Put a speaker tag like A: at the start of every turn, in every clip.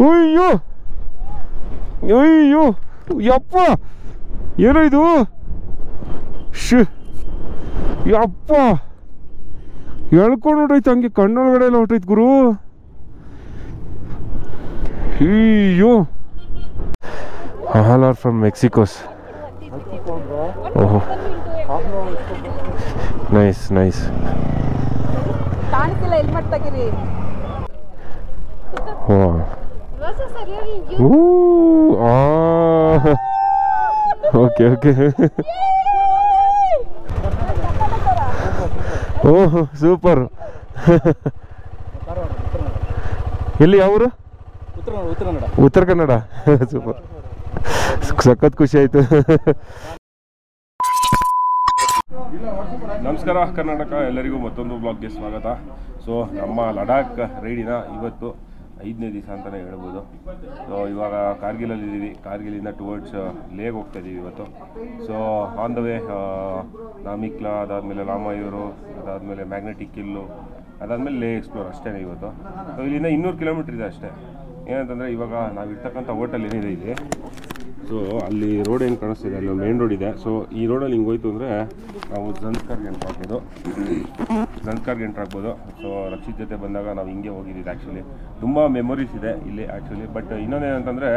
A: ಅಯ್ಯೋ ಅಯ್ಯೋ ಯಪ್ಪ ಏನೋ ಇದು ಶ್ ಯಪ್ಪ ಎಳ್ಕೊಂಡು ಹೊಟ್ಟೈತೆ ಹಂಗೆ ಕಣ್ಣೊಳಗಡೆ ಎಲ್ಲ ಹೊಟ್ಟೈತೆ ಗುರು. ಅಯ್ಯೋ ಆಲ್ ಆರ್ ಫ್ರಮ್ ಮೆಕ್ಸಿಕೋಸ್. ಓಹೋ nice nice. Okay okay. Oh super. ಎಲ್ಲಿ ಅವರು? ಉತ್ತರ ಕನ್ನಡ. ಸೂಪರ್, ಸಖತ್ ಖುಷಿ ಆಯ್ತು. ನಮಸ್ಕಾರ ಕರ್ನಾಟಕ, ಎಲ್ಲರಿಗೂ ಮತ್ತೊಂದು ಬ್ಲಾಗ್ಗೆ ಸ್ವಾಗತ. ಸೊ ನಮ್ಮ ಲಡಾಖ್ ರೈಡಿನ ಇವತ್ತು 5ನೇ ದಿವಸ ಅಂತಲೇ ಹೇಳ್ಬೋದು. ಸೊ ಇವಾಗ ಕಾರ್ಗಿಲಲ್ಲಿದ್ದೀವಿ. ಕಾರ್ಗಿಲಿಂದ ಟುವರ್ಡ್ಸ್ ಲೇಗ್ ಹೋಗ್ತಾ ಇದ್ದೀವಿ ಇವತ್ತು. ಸೊ ಆನ್ ದ ವೇ ನಾಮಿಕ್ಲಾ, ಅದಾದಮೇಲೆ ಲಾಮಾಯೂರು, ಅದಾದಮೇಲೆ ಮ್ಯಾಗ್ನೆಟಿಕ್ ಹಿಲ್ಲು, ಅದಾದಮೇಲೆ ಲೇ ಎಕ್ಸ್ಪ್ಲೋರ್ ಅಷ್ಟೇ ಇವತ್ತು. ಸೊ ಇಲ್ಲಿಂದ 200 ಕಿಲೋಮೀಟ್ರ್ ಇದೆ ಅಷ್ಟೇ. ಏನಂತಂದರೆ ಇವಾಗ ನಾವು ಇರ್ತಕ್ಕಂಥ ಹೋಟೆಲ್ ಏನಿದೆ ಇಲ್ಲಿ, ಸೊ ಅಲ್ಲಿ ರೋಡ್ ಏನು ಕಾಣಿಸ್ತಿದೆ, ಅಲ್ಲಿ ಒಂದು ಮೇನ್ ರೋಡ್ ಇದೆ. ಸೊ ಈ ರೋಡಲ್ಲಿ ಹಿಂಗೆ ಹೋಯ್ತು ಅಂದರೆ ನಾವು ಝನ್ಸ್ಕಾರ್ಗೆ ಎಂಟ್ರ್ ಆಗ್ಬೋದು. ಸೊ ರಕ್ಷಿತ್ ಜೊತೆ ಬಂದಾಗ ನಾವು ಹಿಂಗೆ ಹೋಗಿದ್ದಿದ್ದು. ಆ್ಯಕ್ಚುಲಿ ತುಂಬ ಮೆಮೊರೀಸ್ ಇದೆ ಇಲ್ಲಿ ಆ್ಯಕ್ಚುಲಿ. ಬಟ್ ಇನ್ನೊಂದೇನಂತಂದರೆ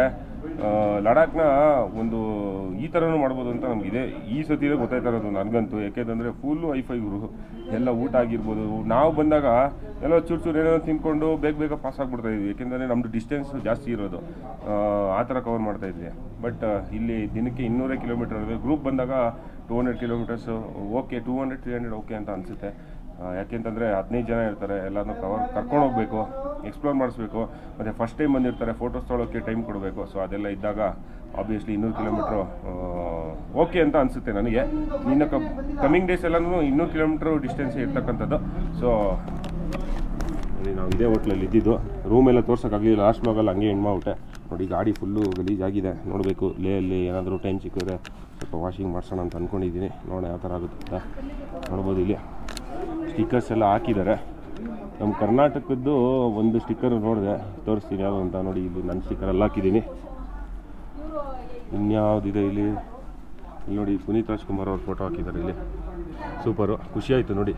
A: ಲಡಾಖ್ನ ಒಂದು ಈ ಥರನೂ ಮಾಡ್ಬೋದು ಅಂತ ನಮಗಿದೆ ಈ ಸತಿಯೇ ಗೊತ್ತಾಯ್ತಾ ಇರೋದು ನನಗಂತೂ. ಯಾಕೆಂದರೆ ಫುಲ್ಲು ವೈಫೈ ಗುರು, ಎಲ್ಲ ಊಟ ಆಗಿರ್ಬೋದು. ನಾವು ಬಂದಾಗ ಎಲ್ಲ ಚೂರು ಏನೋ ತಿನ್ಕೊಂಡು ಬೇಗ ಪಾಸ್ ಆಗಿಬಿಡ್ತಾಯಿದ್ವಿ. ಯಾಕೆಂದರೆ ನಮ್ಮದು ಡಿಸ್ಟೆನ್ಸ್ ಜಾಸ್ತಿ ಇರೋದು, ಆ ಥರ ಕವರ್ ಮಾಡ್ತಾಯಿದ್ವಿ. ಬಟ್ ಇಲ್ಲಿ ದಿನಕ್ಕೆ 200 ಕಿಲೋಮೀಟರ್ ಇದೆ. ಗ್ರೂಪ್ ಬಂದಾಗ 200 ಕಿಲೋಮೀಟರ್ಸು ಓಕೆ, 200-300 ಓಕೆ ಅಂತ ಅನಿಸುತ್ತೆ. ಯಾಕೆಂತಂದರೆ 15 ಜನ ಇರ್ತಾರೆ, ಎಲ್ಲನೂ ಕರ್ಕೊಂಡು ಹೋಗಬೇಕು, ಎಕ್ಸ್ಪ್ಲೋರ್ ಮಾಡಿಸ್ಬೇಕು. ಮತ್ತು ಫಸ್ಟ್ ಟೈಮ್ ಬಂದಿರ್ತಾರೆ, ಫೋಟೋಸ್ ತೊಗೊಳೋಕ್ಕೆ ಟೈಮ್ ಕೊಡಬೇಕು. ಸೊ ಅದೆಲ್ಲ ಇದ್ದಾಗ ಆಬ್ವಿಯಸ್ಲಿ 200 ಕಿಲೋಮೀಟ್ರು ಓಕೆ ಅಂತ ಅನಿಸುತ್ತೆ ನನಗೆ. ಇನ್ನು ಕಮ್ಮಿಂಗ್ ಡೇಸ್ ಎಲ್ಲನೂ 200 ಕಿಲೋಮೀಟ್ರು ಡಿಸ್ಟೆನ್ಸ್ ಇರ್ತಕ್ಕಂಥದ್ದು. ಸೊ ನಾವು ಇದೇ ಹೋಟ್ಲಲ್ಲಿ ಇದ್ದಿದ್ದು. ರೂಮೆಲ್ಲ ತೋರ್ಸೋಕ್ಕಾಗಲಿಲ್ಲ, ಲಾಸ್ಟ್ ಬ್ಲಾಗಲ್ಲಿ ಹಂಗೆ ಎಂಡ್ ಮಾಡ್ಬಿಟ್ಟೆ. ನೋಡಿ ಗಾಡಿ ಫುಲ್ಲು ಗಲೀಜಾಗಿದೆ. ನೋಡಬೇಕು ಲೇಯಲ್ಲಿ ಏನಾದರೂ ಟೈಮ್ ಸಿಕ್ಕಿದ್ರೆ ಸ್ವಲ್ಪ ವಾಷಿಂಗ್ ಮಾಡಿಸೋಣ ಅಂತ ಅಂದ್ಕೊಂಡಿದ್ದೀನಿ. ನೋಡೋಣ ಯಾವ ಥರ ಆಗುತ್ತೆ ಅಂತ. ನೋಡ್ಬೋದು ಇಲ್ಲಿ ಸ್ಟಿಕ್ಕರ್ಸ್ ಎಲ್ಲ ಹಾಕಿದ್ದಾರೆ. ನಮ್ಮ ಕರ್ನಾಟಕದ್ದು ಒಂದು ಸ್ಟಿಕ್ಕರ್ ನೋಡಿದೆ, ತೋರಿಸ್ತೀನಿ ಯಾವುದು ಅಂತ. ನೋಡಿ ಇಲ್ಲಿ ನನ್ನ ಸ್ಟಿಕ್ಕರೆಲ್ಲ ಹಾಕಿದ್ದೀನಿ. ಇನ್ಯಾವುದಿದೆ ಇಲ್ಲಿ ನೋಡಿ, ಪುನೀತ್ ರಾಜ್ಕುಮಾರ್ ಅವ್ರ ಫೋಟೋ ಹಾಕಿದ್ದಾರೆ ಇಲ್ಲಿ. ಸೂಪರು, ಖುಷಿ ಆಯಿತು ನೋಡಿ.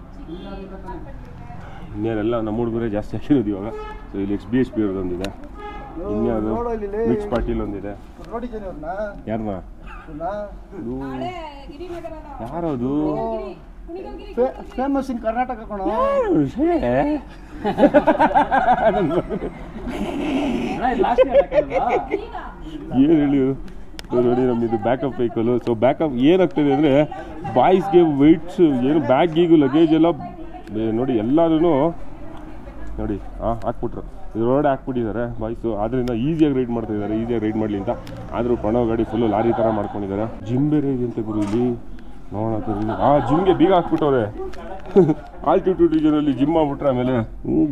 A: ಇನ್ನೇನೆಲ್ಲ ನಮ್ಮ ಹುಡುಗರೇ ಜಾಸ್ತಿ ಹಾಕಿರೋದು ಇವಾಗ. ಸೊ ಇಲ್ಲಿ XBHP ಅವ್ರದ್ದೊಂದಿದೆ, ಇನ್ಯಾವುದು ಮಿಕ್ಸ್ ಪಾಟೀಲ್ ಒಂದಿದೆ. ಯಾರನ್ನ ಯಾರದು
B: ಫೇಮಸ್ ಇನ್ ಕರ್ನಾಟಕ ಕಣ.
A: ಏನು ಹೇಳಿ ನೋಡಿ, ನಮ್ಮದು ಬ್ಯಾಕಪ್ ವೆಹಿಕಲು. ಸೊ ಬ್ಯಾಕಪ್ ಏನಾಗ್ತದೆ ಅಂದರೆ ಬಾಯ್ಸ್ಗೆ ವೆಯ್ಟ್ಸ್ ಏನು ಬ್ಯಾಗ್ ಗೀಗು ಲಗೇಜ್ ಎಲ್ಲ ನೋಡಿ ಎಲ್ಲರೂ ನೋಡಿ ಹಾಕ್ಬಿಟ್ರು. ಇದು ರೋಡ್ ಹಾಕ್ಬಿಟ್ಟಿದ್ದಾರೆ ಬಾಯ್ಸು. ಆದ್ದರಿಂದ ಈಸಿಯಾಗಿ ರೈಡ್ ಮಾಡ್ತಾಯಿದ್ದಾರೆ, ಈಸಿಯಾಗಿ ರೈಡ್ ಮಾಡಲಿ ಅಂತ. ಆದರೂ ಪ್ರಣವ್ ಗಾಡಿ ಫುಲ್ಲು ಲಾರಿ ಥರ ಮಾಡ್ಕೊಂಡಿದ್ದಾರೆ. ಜಿಮ್ ಬೇರೆ ಇದೆ ಅಂತ ಗುರು ಇಲ್ಲಿ ನೋಡೋಣ. ಜಿಮ್ಗೆ ಬೀಗ ಹಾಕ್ಬಿಟ್ಟವ್ರೆ. ಆಲ್ಟಿಟ್ಯೂಡ್ ರೀಜನಲ್ಲಿ ಜಿಮ್ ಆಗ್ಬಿಟ್ರೆ ಆಮೇಲೆ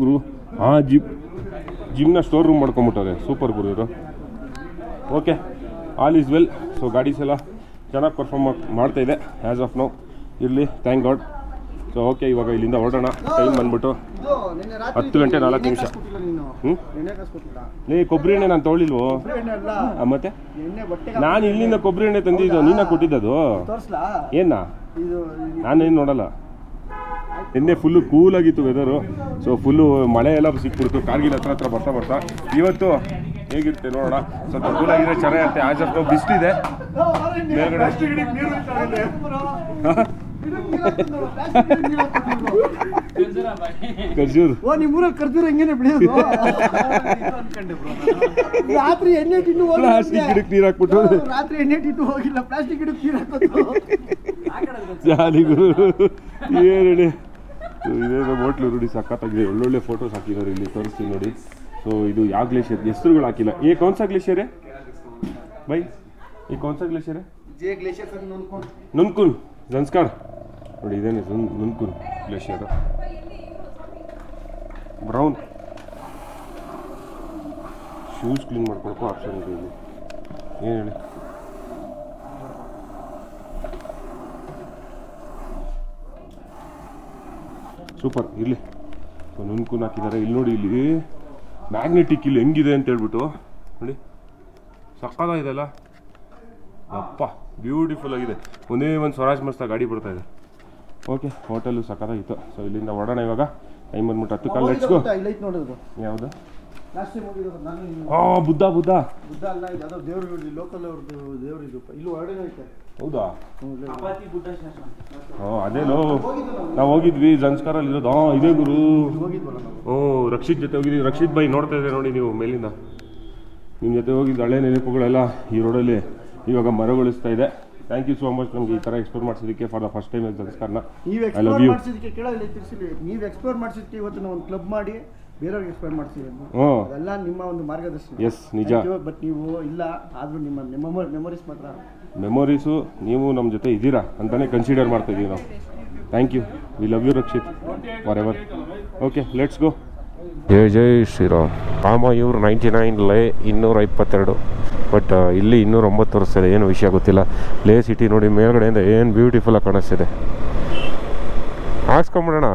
A: ಗುರು ಜಿಮ್ನ ಸ್ಟೋರ್ ರೂಮ್ ಮಾಡ್ಕೊಂಬಿಟ್ಟವ್ರೆ. ಸೂಪರ್ ಗುರು ಇವರು. Okay, all is well. So ಗಾಡೀಸ್ ಎಲ್ಲ ಚೆನ್ನಾಗಿ ಪರ್ಫಾರ್ಮ್ ಮಾಡ್ತಾಯಿದೆ ಆ್ಯಸ್ ಆಫ್ ನೌ. ಇರಲಿ, ಥ್ಯಾಂಕ್ ಗಾಡ್. ಸೊ ಓಕೆ, ಇವಾಗ ಇಲ್ಲಿಂದ ಹೊರಡೋಣ. ಟೈಮ್ ಬಂದ್ಬಿಟ್ಟು 10:04. ಕೊಬ್ಬರಿ ಎಣ್ಣೆ ನಾನು ತೊಗೊಳ್ಳಿಲ್ವೋ? ಮತ್ತೆ ನಾನು ಇಲ್ಲಿಂದ ಕೊಬ್ಬರಿ ಎಣ್ಣೆ ತಂದಿದ್ದು, ನೀನ ಕೊಟ್ಟಿದ್ದದು. ಏನ ನಾನೇನು ನೋಡಲ್ಲ. ಎಣ್ಣೆ ಫುಲ್ಲು ಕೂಲಾಗಿತ್ತು ವೆದರು. ಸೊ ಫುಲ್ಲು ಮಳೆ ಎಲ್ಲ ಸಿಕ್ಬಿಡ್ತು ಕಾರ್ಗಿಲ್ ಹತ್ರ ಬರ್ತಾ. ಇವತ್ತು ಹೇಗಿರುತ್ತೆ ನೋಡೋಣ. ಸ್ವಲ್ಪ ಕೂಲಾಗಿದ್ರೆ ಚೆನ್ನಾಗಿರುತ್ತೆ. ಆಜ್ ಆಫ್ ಬಿಸ್ಲಿದೆ ಮೇಲ್ಗಡೆ. ಖರ್ಜೂರ್
B: ನಿಮ್ಮೂರಲ್ಲಿ ಖರ್ಜೂರ್ ಹೆಂಗೇನೆ ಬೆಳೆಯೋದು? ರಾತ್ರಿ ಎಣ್ಣೆ ತಿಂದು
A: ಪ್ಲಾಸ್ಟಿಕ್ ಗಿಡಕ್ಕೆ ನೀರು ಹಾಕ್ಬಿಟ್ಟು
B: ರಾತ್ರಿ ಎಣ್ಣೆ ತಿಂದು ಹೋಗಿಲ್ಲ, ಪ್ಲಾಸ್ಟಿಕ್ ಗಿಡಕ್ಕೆ ನೀರು ಹಾಕೋದು
A: ಜಾಲಿ ಗುರು. ಏನು ಹೇಳಿ, ಇದೇನೋ ಹೋಟ್ಲು ರೂಢಿ ಸಖತ್ತಾಗಿದೆ. ಒಳ್ಳೊಳ್ಳೆ ಫೋಟೋಸ್ ಹಾಕಿದ್ದಾರೆ ಇಲ್ಲಿ, ತೋರಿಸ್ತೀನಿ ನೋಡಿ. ಸೊ ಇದು ಯಾವ ಗ್ಲೇಷಿಯರ್, ಹೆಸರುಗಳು ಹಾಕಿಲ್ಲ. ಕೌನ್ ಸಾ ಗ್ಲೇಷಿಯರ್ ಬೈ? ಕೌನ್ ಸಾ ಗ್ಲೇಷಿಯರ್? ನುನ್ಕುನ್ ಝನ್ಸ್ಕಾರ್ ನೋಡಿ, ಇದೇನೆ Nunkun glacier. Brown shoes clean ಮಾಡ್ಕೊಳಕ್ಕೂ ಆಪ್ಷನ್ ಇದೆ ಇಲ್ಲಿ. ಏನು ಹೇಳಿ, ಸೂಪರ್. ಇರಲಿ, ನುನ್ಕುನ್ ಹಾಕಿದ್ದಾರೆ ಇಲ್ಲಿ ನೋಡಿ. ಇಲ್ಲಿ ಮ್ಯಾಗ್ನೆಟಿಕ್ ಇಲ್ಲಿ ಹೆಂಗಿದೆ ಅಂತ ಹೇಳ್ಬಿಟ್ಟು ನೋಡಿ, ಸಕ್ಕತ್ತಾಗಿದೆಲ್ಲ ಅಪ್ಪ, ಬ್ಯೂಟಿಫುಲ್ ಆಗಿದೆ. ಒಂದೇ ಒಂದು ಸ್ವರಾಜ್ ಮಸ್ತ ಗಾಡಿ ಬರ್ತಾ ಇದೆ. Okay, hotel ಸಕ್ಕತ್ತಾಗಿತ್ತು. ಸೊ ಇಲ್ಲಿಂದ ಹೊರಡೋಣ ಇವಾಗ. ಟೈಮ್ ಬಂದ್ಬಿಟ್ಟು 10 ಕಾಲ್. Let's go. ಯಾವುದು? ಬುದ್ಧ
B: ಬುದ್ಧ ಅಲ್ಲ, ಇದು ಯಾವುದೋ ದೇವ್ರು, ಲೋಕಲ್ ಅವ್ರದ್ದು ದೇವ್ರು ಇದು. ಇಲ್ಲಿ ಹೊರಗಡೆ ಐತೆ.
A: ಹೌದಾ? ಅದೇನೋ ನಾವು ಹೋಗಿದ್ವಿ ಜನ್ಸ್ಕಾರಲ್ಲಿ ಇರೋದು. ಇದೇ ಗುರು. ರಕ್ಷಿತ್ ಜೊತೆ ಹೋಗಿದ್ವಿ. ರಕ್ಷಿತ್ ಬೈ ನೋಡ್ತಾ ಇದ್ದಾರೆ ನೋಡಿ ನೀವು ಮೇಲಿಂದ. ನಿಮ್ಮ ಜೊತೆ ಹೋಗಿದ್ದು ಹಳೆ ನೆನಪುಗಳೆಲ್ಲ ಈ ರೋಡಲ್ಲಿ ಇವಾಗ ಮರಗೊಳಿಸ್ತಾ ಇದೆ. ಥ್ಯಾಂಕ್ ಯು ಸೋ ಮಚ್ ನಮಗೆ ಈ ಥರ ಎಕ್ಸ್ಪ್ಲೋರ್ ಮಾಡಿಸಿದ್ದಕ್ಕೆ ಫಾರ್ ದ ಫಸ್ಟ್ ಟೈಮ್ ಜನ್ಸ್ಕಾರ್ನ.
B: ನೀವು ಎಕ್ಸ್ಪ್ಲೋರ್ ಮಾಡಿಸಿದ್ದಕ್ಕೆ ಕೇಳಲ್ಲ ತಿರ್ಸಿಲಿ. ನೀವು ಎಕ್ಸ್ಪ್ಲೋರ್ ಮಾಡಿಸಿದ್ದಕ್ಕೆ ಇವತ್ತು ನಾವು ಒಂದು ಕ್ಲಬ್ ಮಾಡಿ ಬೇರೆಯವ್ರಿಗೆ ಎಕ್ಸ್ಪ್ಲೋರ್ ಮಾಡ್ತೀವಿ. ಅದೆಲ್ಲ ನಿಮ್ಮ ಒಂದು ಮಾರ್ಗದರ್ಶನ.
A: ಎಸ್, ನಿಜ.
B: ಬಟ್ ನೀವು ಇಲ್ಲ, ಆದರೂ ನಿಮ್ಮ ಮೆಮೊರೀಸ್ ಮಾತ್ರ.
A: ಮೆಮೊರೀಸು ನೀವು ನಮ್ಮ ಜೊತೆ ಇದ್ದೀರಾ ಅಂತಲೇ ಕನ್ಸಿಡರ್ ಮಾಡ್ತಾ ಇದ್ದೀವಿ ನಾವು. Thank you. We love you Rakshit for ever. Okay, let's go. Jai Jai Shriram. ಪಾಮಾಯೂರ್ 99, ಲೇ 222. ಬಟ್ ಇಲ್ಲಿ 209 ತೋರಿಸ್ತಿದೆ. ಏನು ವಿಷಯ ಗೊತ್ತಿಲ್ಲ. ಲೇ ಸಿಟಿ ನೋಡಿ ಮೇಲ್ಗಡೆಯಿಂದ ಏನು ಬ್ಯೂಟಿಫುಲ್ಲಾಗಿ ಕಾಣಿಸ್ತಿದೆ. ಹಾಕ್ಸ್ಕೊಂಬಿಡೋಣ,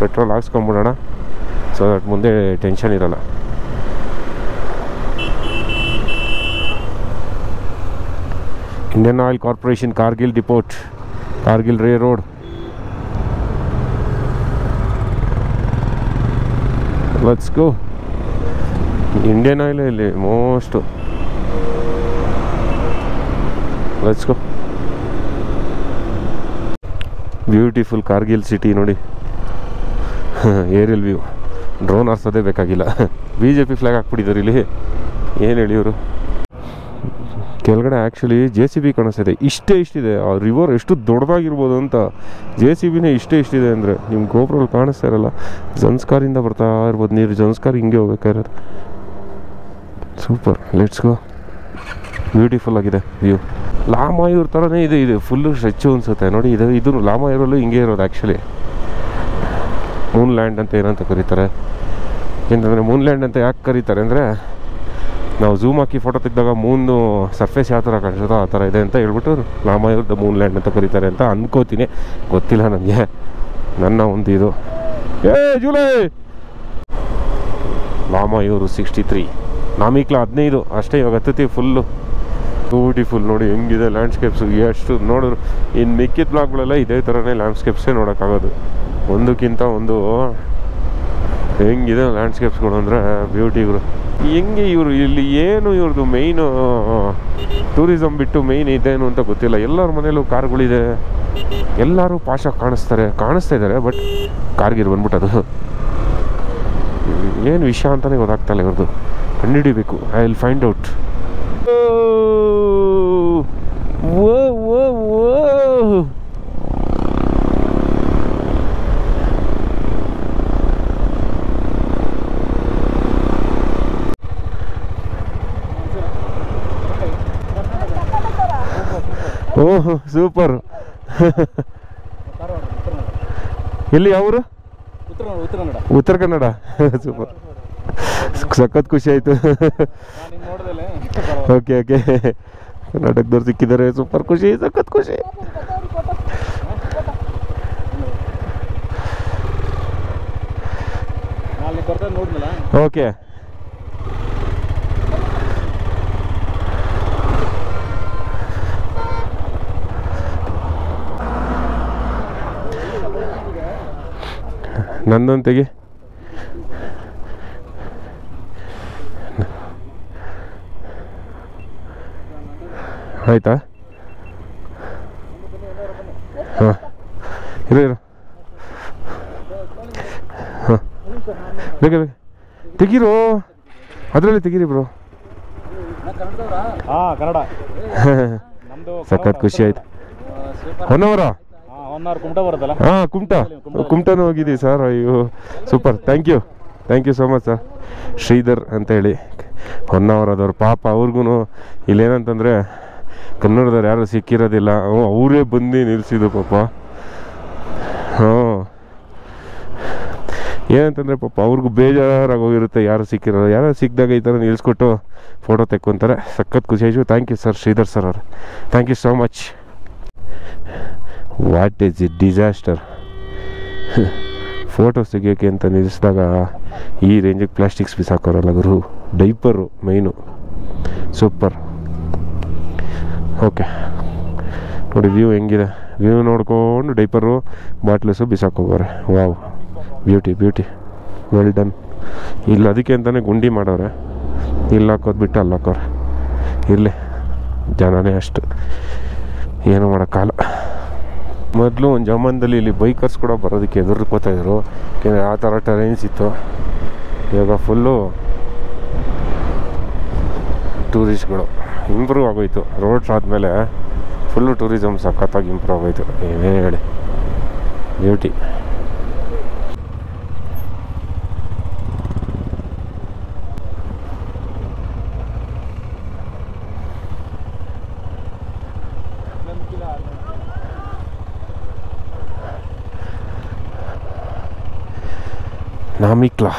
A: ಪೆಟ್ರೋಲ್ ಹಾಕ್ಸ್ಕೊಂಬಿಡೋಣ. ಸೊ ದಟ್ ಮುಂದೆ ಟೆನ್ಷನ್ ಇರಲ್ಲ. ಇಂಡಿಯನ್ ಆಯಿಲ್ ಕಾರ್ಪೊರೇಷನ್, ಕಾರ್ಗಿಲ್ ಡಿಪೋಟ್, ಕಾರ್ಗಿಲ್ ರೇ road. Let's go. Indian Oil ಇಲ್ಲಿ most. Let's go. Beautiful Kargil city ನೋಡಿ. Aerial view. ಡ್ರೋನ್ ಹಾರಿಸೋದೇ ಬೇಕಾಗಿಲ್ಲ. BJP ಫ್ಲಾಗ್ ಹಾಕ್ಬಿಟ್ಟಿದ್ದಾರೆ ಇಲ್ಲಿ. ಏನು ಹೇಳಿ ಇವರು. ಕೆಳಗಡೆ ಆ್ಯಕ್ಚುಲಿ JCB ಕಾಣಿಸ್ತಿದೆ. ಇಷ್ಟಿದೆ. ಆ ರಿವರ್ ಎಷ್ಟು ದೊಡ್ಡದಾಗಿರ್ಬೋದು ಅಂತ. JCBನೇ ಇಷ್ಟಿದೆ ಅಂದರೆ ನಿಮ್ಮ ಗೋಪುರಲ್ಲಿ ಕಾಣಿಸ್ತಾ ಇರಲ್ಲ. ಜನ್ಸ್ಕಾರಿಂದ ಬರ್ತಾ ಇರ್ಬೋದು ನೀರು. ಜನ್ಸ್ಕಾರ್ ಹಿಂಗೆ ಹೋಗ್ಬೇಕಾಗಿರೋದು. ಸೂಪರ್. Let's go. ಬ್ಯೂಟಿಫುಲ್ ಆಗಿದೆ ವ್ಯೂ. ಲಾಮಾಯೂರ್ ಥರನೇ ಇದೆ ಫುಲ್ಲು ಸ್ಟ್ರೆಚ್ಚು ಅನಿಸುತ್ತೆ ನೋಡಿ. ಇದು ಲಾಮಾಯೂರಲ್ಲೂ ಹಿಂಗೆ ಇರೋದು ಆ್ಯಕ್ಚುಲಿ. ಮೂನ್ ಲ್ಯಾಂಡ್ ಅಂತ ಏನಂತ ಕರೀತಾರೆ. ಏನಂದರೆ ಮೂನ್ ಲ್ಯಾಂಡ್ ಅಂತ ಯಾಕೆ ಕರೀತಾರೆ ಅಂದರೆ, ನಾವು ಝೂಮ್ ಹಾಕಿ ಫೋಟೋ ತೆಗೆದಾಗ ಮೂನು ಸರ್ಫೇಸ್ ಯಾವ ಥರ ಕಾಣಿಸುತ್ತೋ ಆ ಥರ ಇದೆ ಅಂತ ಹೇಳ್ಬಿಟ್ಟು ಲಾಮಾಯೂರ್ದ ಮೂನ್ ಲ್ಯಾಂಡ್ ಅಂತ ಕರೀತಾರೆ ಅಂತ ಅನ್ಕೋತೀನಿ. ಗೊತ್ತಿಲ್ಲ ನನಗೆ. ನನ್ನ ಒಂದು ಇದು ಜುಲೈ. ಲಾಮಾಯೂರು 63, ನಾಮಿಕ್ಲಾ 15 ಅಷ್ಟೇ. ಇವಾಗ ಹತ್ತುತ್ತೀವಿ. ಫುಲ್ಲು ಬ್ಯೂಟಿಫುಲ್ ನೋಡಿ ಹೆಂಗಿದೆ ಲ್ಯಾಂಡ್ಸ್ಕೇಪ್ಸು. ಎಷ್ಟು ನೋಡಿದ್ರು ಇನ್ನು ಮಿಕ್ಕಿದ ಬ್ಲಾಗ್ಗಳೆಲ್ಲ ಇದೇ ಥರನೇ ಲ್ಯಾಂಡ್ಸ್ಕೇಪ್ಸೇ ನೋಡೋಕ್ಕಾಗೋದು. ಒಂದಕ್ಕಿಂತ ಒಂದು ಹೆಂಗಿದೆ ಲ್ಯಾಂಡ್ಸ್ಕೇಪ್ಸ್ಗಳು ಅಂದರೆ ಬ್ಯೂಟಿಗಳು. ಹೆಂಗೆ ಇವರು ಇಲ್ಲಿ ಏನು ಇವ್ರದ್ದು ಮೇಯ್ನು ಟೂರಿಸಮ್ ಬಿಟ್ಟು ಮೇಯ್ನ್ ಇದೇನು ಅಂತ ಗೊತ್ತಿಲ್ಲ. ಎಲ್ಲರ ಮನೇಲೂ ಕಾರ್ಗಳಿದೆ. ಎಲ್ಲರೂ ಪಾಶಾಗಿ ಕಾಣಿಸ್ತಾ ಇದ್ದಾರೆ. ಬಟ್ ಕಾರ್ಗಿರ್ ಬಂದ್ಬಿಟ್ಟದು ಏನು ವಿಷಯ ಅಂತಲೇ ಗೊತ್ತಾಗ್ತಾಯಿಲ್ಲ ಇವ್ರದ್ದು. ಕಂಡುಹಿಡಿಬೇಕು. I will find out. Oh super. ಎಲ್ಲಿ ಅವರು? ಉತ್ತರ ಕನ್ನಡ. ಸೂಪರ್. ಸಖತ್ ಖುಷಿ ಆಯಿತು. Okay okay. ಕರ್ನಾಟಕದವ್ರು ಸಿಕ್ಕಿದ್ದಾರೆ. ಸೂಪರ್ ಖುಷಿ, ಸಖತ್ ಖುಷಿ. ಓಕೆ. ನಂದೊಂತೆಗೆ ಆಯ್ತಾ? ಹಾಂ ಇರು. ಹಾಂ ಬೇಗ ಬೇಗ ತೆಗೀರೋ. ಅದರಲ್ಲಿ ತೆಗೀರಿ ಬ್ರೋ.
C: ಕನ್ನಡ.
A: ಸಖತ್ ಖುಷಿ ಆಯ್ತು. ಹೊನ್ನವರ
C: ಕುಮಟಾ ಬರುತ್ತಲ್ಲ.
A: ಹಾಂ ಕುಮಟಾನು ಹೋಗಿದ್ದೀವಿ ಸರ್. ಅಯ್ಯೋ super. Thank you so much sir. Sridhar ಅಂತೇಳಿ ಹೊನ್ನಾವರದವ್ರು. ಪಾಪ ಅವ್ರಿಗೂ ಇಲ್ಲೇನಂತಂದರೆ ಕನ್ನಡದವ್ರು ಯಾರು ಸಿಕ್ಕಿರೋದಿಲ್ಲ. ಅವರೇ ಬಂದು ನಿಲ್ಲಿಸಿದ್ದು ಪಾಪ. ಹಾಂ ಏನಂತಂದರೆ ಪಾಪ ಅವ್ರಿಗೂ ಬೇಜಾರಾಗೋಗಿರುತ್ತೆ ಯಾರು ಸಿಕ್ಕಿರೋದು. ಯಾರು ಸಿಕ್ಕಿದಾಗ ಈ ಥರ ನಿಲ್ಲಿಸ್ಕೊಟ್ಟು ಫೋಟೋ ತೆಕ್ಕೊಂತಾರೆ. ಸಖತ್ ಖುಷಿ ಆಯಿತು. Thank you sir Shridhar sir ಅವರು. Thank you so much. What is it disaster. Photos ತೆಗಿಯೋಕ್ಕೆ ಅಂತ ನಿಲ್ಲಿಸಿದಾಗ ಈ ರೇಂಜಿಗೆ ಪ್ಲಾಸ್ಟಿಕ್ಸ್ ಬಿಸಾಕೋರಲ್ಲ ಗುರು. ಡೈಪರು ಮೈನು ಸೂಪರ್. ಓಕೆ ನೋಡಿ ವ್ಯೂ ಹೆಂಗಿದೆ. ವ್ಯೂ ನೋಡ್ಕೊಂಡು ಡೈಪರು ಬಾಟ್ಲಸ್ಸು ಬಿಸಾಕೋಗೋರೆ. Wow, beauty beauty, well done. ಇಲ್ಲಿ ಅದಕ್ಕೆ ಅಂತಲೇ ಗುಂಡಿ ಮಾಡೋರೆ, ಇಲ್ಲಿ ಹಾಕೋದು ಬಿಟ್ಟು ಅಲ್ಲಿ ಹಾಕೋರೆ. ಇರಲಿ, ಜನನೇ ಅಷ್ಟು, ಏನು ಮಾಡೋಕ್ಕಾಗಲ್ಲ. ಮೊದಲು ಒಂದು ಜಮಾನದಲ್ಲಿ ಇಲ್ಲಿ ಬೈಕರ್ಸ್ ಕೂಡ ಬರೋದಕ್ಕೆ ಎದುರ್ಕೋತಾಯಿದ್ರು, ಯಾಕೆಂದರೆ ಆ ಥರ ಟೆರೈನ್ಸ್ ಇತ್ತು. ಇವಾಗ ಫುಲ್ಲು ಟೂರಿಸ್ಟ್ಗಳು. ಇಂಪ್ರೂವ್ ಆಗೋಯ್ತು ರೋಡ್ಸ್ ಆದಮೇಲೆ. ಫುಲ್ಲು ಟೂರಿಸಮ್ ಸಖತ್ತಾಗಿ ಇಂಪ್ರೂವ್ ಆಗೋಯ್ತು. ಏನೇ ಹೇಳಿ, beauty. Namikla.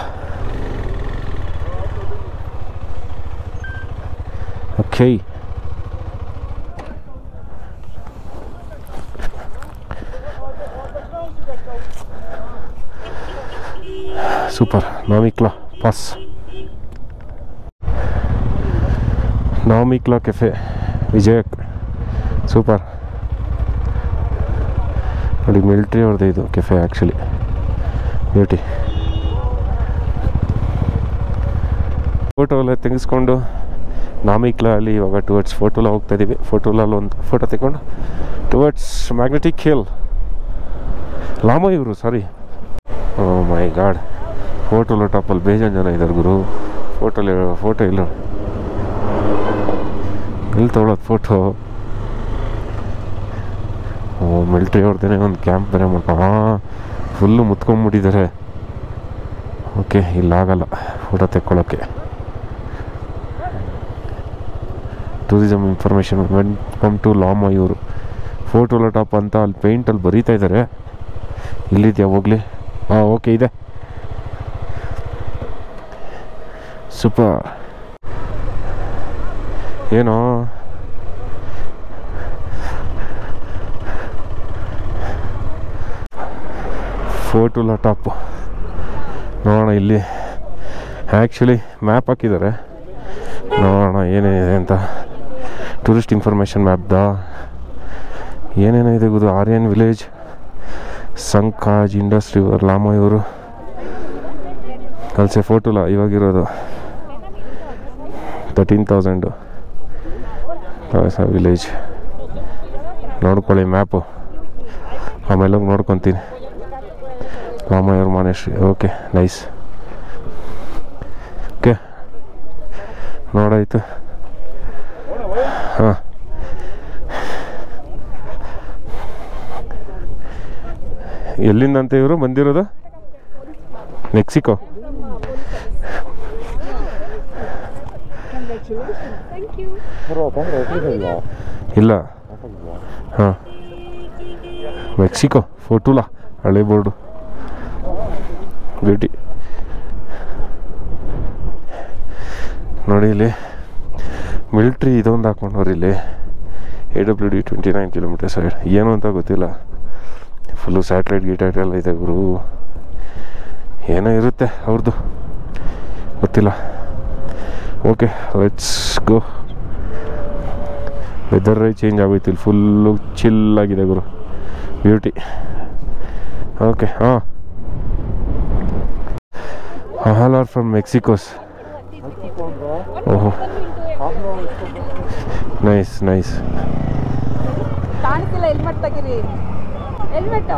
A: Okay. Super. Namikla pass. Namikla Cafe. Vijay. Super. ನೋಡಿ ಮಿಲ್ಟ್ರಿ ಅವ್ರದ್ದು ಇದು ಕೆಫೆ ಆ್ಯಕ್ಚುಲಿ. ಬ್ಯೂಟಿ. ಫೋಟೋ ಎಲ್ಲ ತೆಗೆಸ್ಕೊಂಡು ನಾಮಿಕ್ಲಾ ಅಲ್ಲಿ ಇವಾಗ ಟುವರ್ಡ್ಸ್ ಫೋಟೋಲ ಹೋಗ್ತಾ ಇದ್ದೀವಿ. ಫೋಟೋಲಲ್ಲಿ ಒಂದು ಫೋಟೋ ತೆಗೊಂಡು ಟುವರ್ಡ್ಸ್ ಮ್ಯಾಗ್ನೆಟಿಕ್ ಹಿಲ್. ಲಾಮ ಇವರು ಸಾರಿ. ಓ ಮೈ ಗಾಡ್, ಫೋಟೋಲ ಟಾಪಲ್ಲಿ ಬೇಜಾನ್ ಜನ ಇದ್ದಾರೆ ಗುರು. ಫೋಟೋ ಇಲ್ಲ, ಎಲ್ಲಿ ತೊಗೊಳೋದು ಫೋಟೋ? ಓ ಮಿಲ್ಟ್ರಿ ಅವ್ರದ್ದೇನೆ ಒಂದು ಕ್ಯಾಂಪ್ ಬೇರೆ ಫುಲ್ಲು ಮುತ್ಕೊಂಡ್ಬಿಟ್ಟಿದ್ದಾರೆ. ಓಕೆ, ಇಲ್ಲಾಗಲ್ಲ ಫೋಟೋ ತೆಕ್ಕೊಳ್ಳೋಕ್ಕೆ. Tourism information welcome to Lama. ಇವರು ಫೋಟೋಲ ಟಾಪ್ ಅಂತ ಅಲ್ಲಿ ಪೇಂಟಲ್ಲಿ ಬರೀತಾ ಇದ್ದಾರೆ. ಇಲ್ಲಿದೆಯಾ ಹೋಗ್ಲಿ? ಹಾಂ ಓಕೆ, ಇದೆ. ಸೂಪರ್. ಏನೋ ಫೋಟೋಲ ಟಾಪು ನೋಡೋಣ. ಇಲ್ಲಿ ಆ್ಯಕ್ಚುಲಿ ಮ್ಯಾಪ್ ಹಾಕಿದ್ದಾರೆ, ನೋಡೋಣ ಏನೇನಿದೆ ಅಂತ. ಟೂರಿಸ್ಟ್ ಇನ್ಫಾರ್ಮೇಷನ್ ಮ್ಯಾಪ್ದ ಏನೇನಿದೆ ಗೊತ್ತು. ಆರ್ಯನ್ ವಿಲೇಜ್, ಸಂಕಾಜ್, ಇಂಡಸ್ಟ್ರಿ, ಲಾಮ ಇವರು ಕಲ್ಸೆ. ಫೋಟೋಲ ಇವಾಗಿರೋದು 13,000 ವಿಲೇಜ್. ನೋಡ್ಕೊಳ್ಳಿ ಮ್ಯಾಪು, ಆಮೇಲೆ ಹೋಗಿ ನೋಡ್ಕೊತೀನಿ. Lamayuru monastery. Okay, nice. Okay, ನೋಡಾಯಿತು. ಹಾಂ, ಎಲ್ಲಿಂದಂತೆ ಇವರು ಬಂದಿರೋದು? ಮೆಕ್ಸಿಕೋ. ಇಲ್ಲ, ಹಾಂ ಮೆಕ್ಸಿಕೋ. ಫೋಟೋಲಾ ಹಳೆ ಬೋರ್ಡು. ಬ್ಯೂಟಿ ನೋಡಿ. ಇಲ್ಲಿ ಮಿಲ್ಟ್ರಿ ಇದೊಂದು ಹಾಕ್ಕೊಂಡವ್ರು ಇಲ್ಲಿ. AWD 29 kilometre side. ಏನು ಅಂತ ಗೊತ್ತಿಲ್ಲ. ಫುಲ್ಲು ಸ್ಯಾಟಲೈಟ್ ಗೀಟೈಟ್ ಎಲ್ಲ ಇದೆ ಗುರು. ಏನೋ ಇರುತ್ತೆ ಅವ್ರದ್ದು, ಗೊತ್ತಿಲ್ಲ. Okay, let's go. Weather change ಆಗೋಯ್ತು ಇಲ್ಲಿ. ಫುಲ್ಲು ಚಿಲ್ಲಾಗಿದೆ ಗುರು. ಬ್ಯೂಟಿ. ಓಕೆ, ಹಾಂ. All are from Mexico's. Oh, nice, nice.
D: ಕಾಣಿಸಿಲ್ಲ, ಹೆಲ್ಮೆಟ್ ತೆಗೀರಿ. ಹೆಲ್ಮೆಟ್.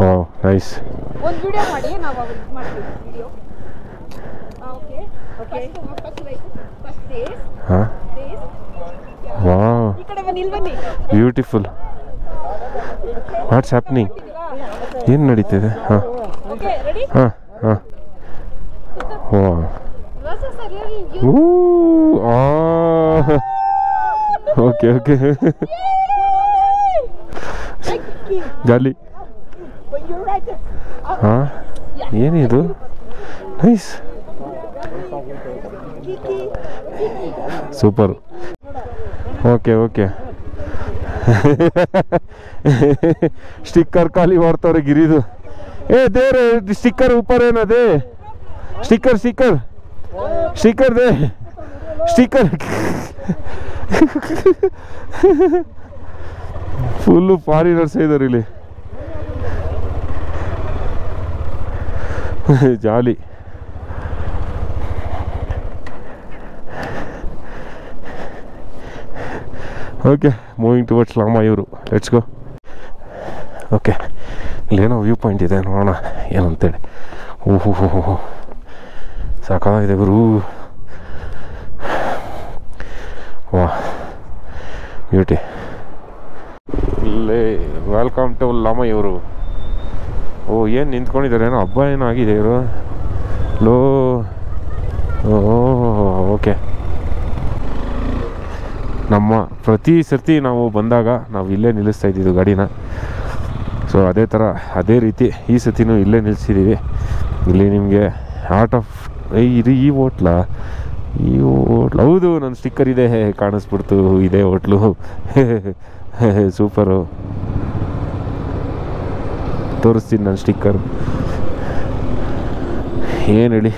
A: Oh, nice.
D: ಒಂದು ವಿಡಿಯೋ ಮಾಡಿ, ನಾವು ಮಾಡ್ತೀವಿ video. Okay okay. First days.
A: ಹಾಂ, ವಾವ್,
D: ಈ ಕಡೆ ಬನ್ನಿ, ಇಲ್ಲಿ ಬನ್ನಿ.
A: ಬ್ಯೂಟಿಫುಲ್. What's happening? ಏನು ನಡೀತಿದೆ? ಹಾಂ
D: ಓಕೆ, ರೆಡಿ?
A: ಹಾಂ ಹಾಂ. ವಾ, ಓಕೆ ಓಕೆ. ಜಾಲಿ. ಹಾಂ, ಏನಿದು? Nice, super. Okay okay,
E: sticker खाली ಮಾಡ್ತವ್ರೆ ಗಿರಿದು ए दे रे स्टिकर ऊपर है ना दे स्टिकर स्टिकर स्टिकर दे स्टिकर ಫುಲ್ಲು ಫಾರಿನರ್ಸ್ ಇದ್ದಾರೆ ಇಲ್ಲಿ jolly okay moving towards Lamayuru let's go okay ಇಲ್ಲೇನೋ ವ್ಯೂ ಪಾಯಿಂಟ್ ಇದೆ ನೋಡೋಣ ಏನಂತೇಳಿ ಓಹೋ ಸಾಕಾಗಿದೆ ಗುರು ವಾ ಬ್ಯೂಟಿ ಇಲ್ಲೇ ವೆಲ್ಕಮ್ ಟು ಲಾಮಾಯೂರು ಓ ಏನು ನಿಂತ್ಕೊಂಡಿದ್ದಾರೆ ಏನೋ ಹಬ್ಬ ಏನೋ ಆಗಿದೆ ಇವರು ಲೋ ಓಕೆ ನಮ್ಮ ಪ್ರತಿ ಸರ್ತಿ ನಾವು ಬಂದಾಗ ನಾವು ಇಲ್ಲೇ ನಿಲ್ಲಿಸ್ತಾ ಇದ್ದಿದ್ದು ಗಾಡಿನ ಸೊ ಅದೇ ಥರ ಅದೇ ರೀತಿ ಈ ಸತಿನೂ ಇಲ್ಲೇ ನಿಲ್ಲಿಸಿದ್ದೀವಿ ಇಲ್ಲಿ ನಿಮಗೆ ಆರ್ಟ್ ಆಫ್ ಈ ಹೋಟ್ಲಾ ಈ ಹೋಟ್ಲು ಹೌದು ನನ್ನ ಸ್ಟಿಕ್ಕರ್ ಇದೆ ಕಾಣಿಸ್ಬಿಡ್ತು ಇದೇ ಹೋಟ್ಲು ಸೂಪರು ತೋರಿಸ್ತೀನಿ ನನ್ನ ಸ್ಟಿಕ್ಕರ್ ಏನು ಹೇಳಿ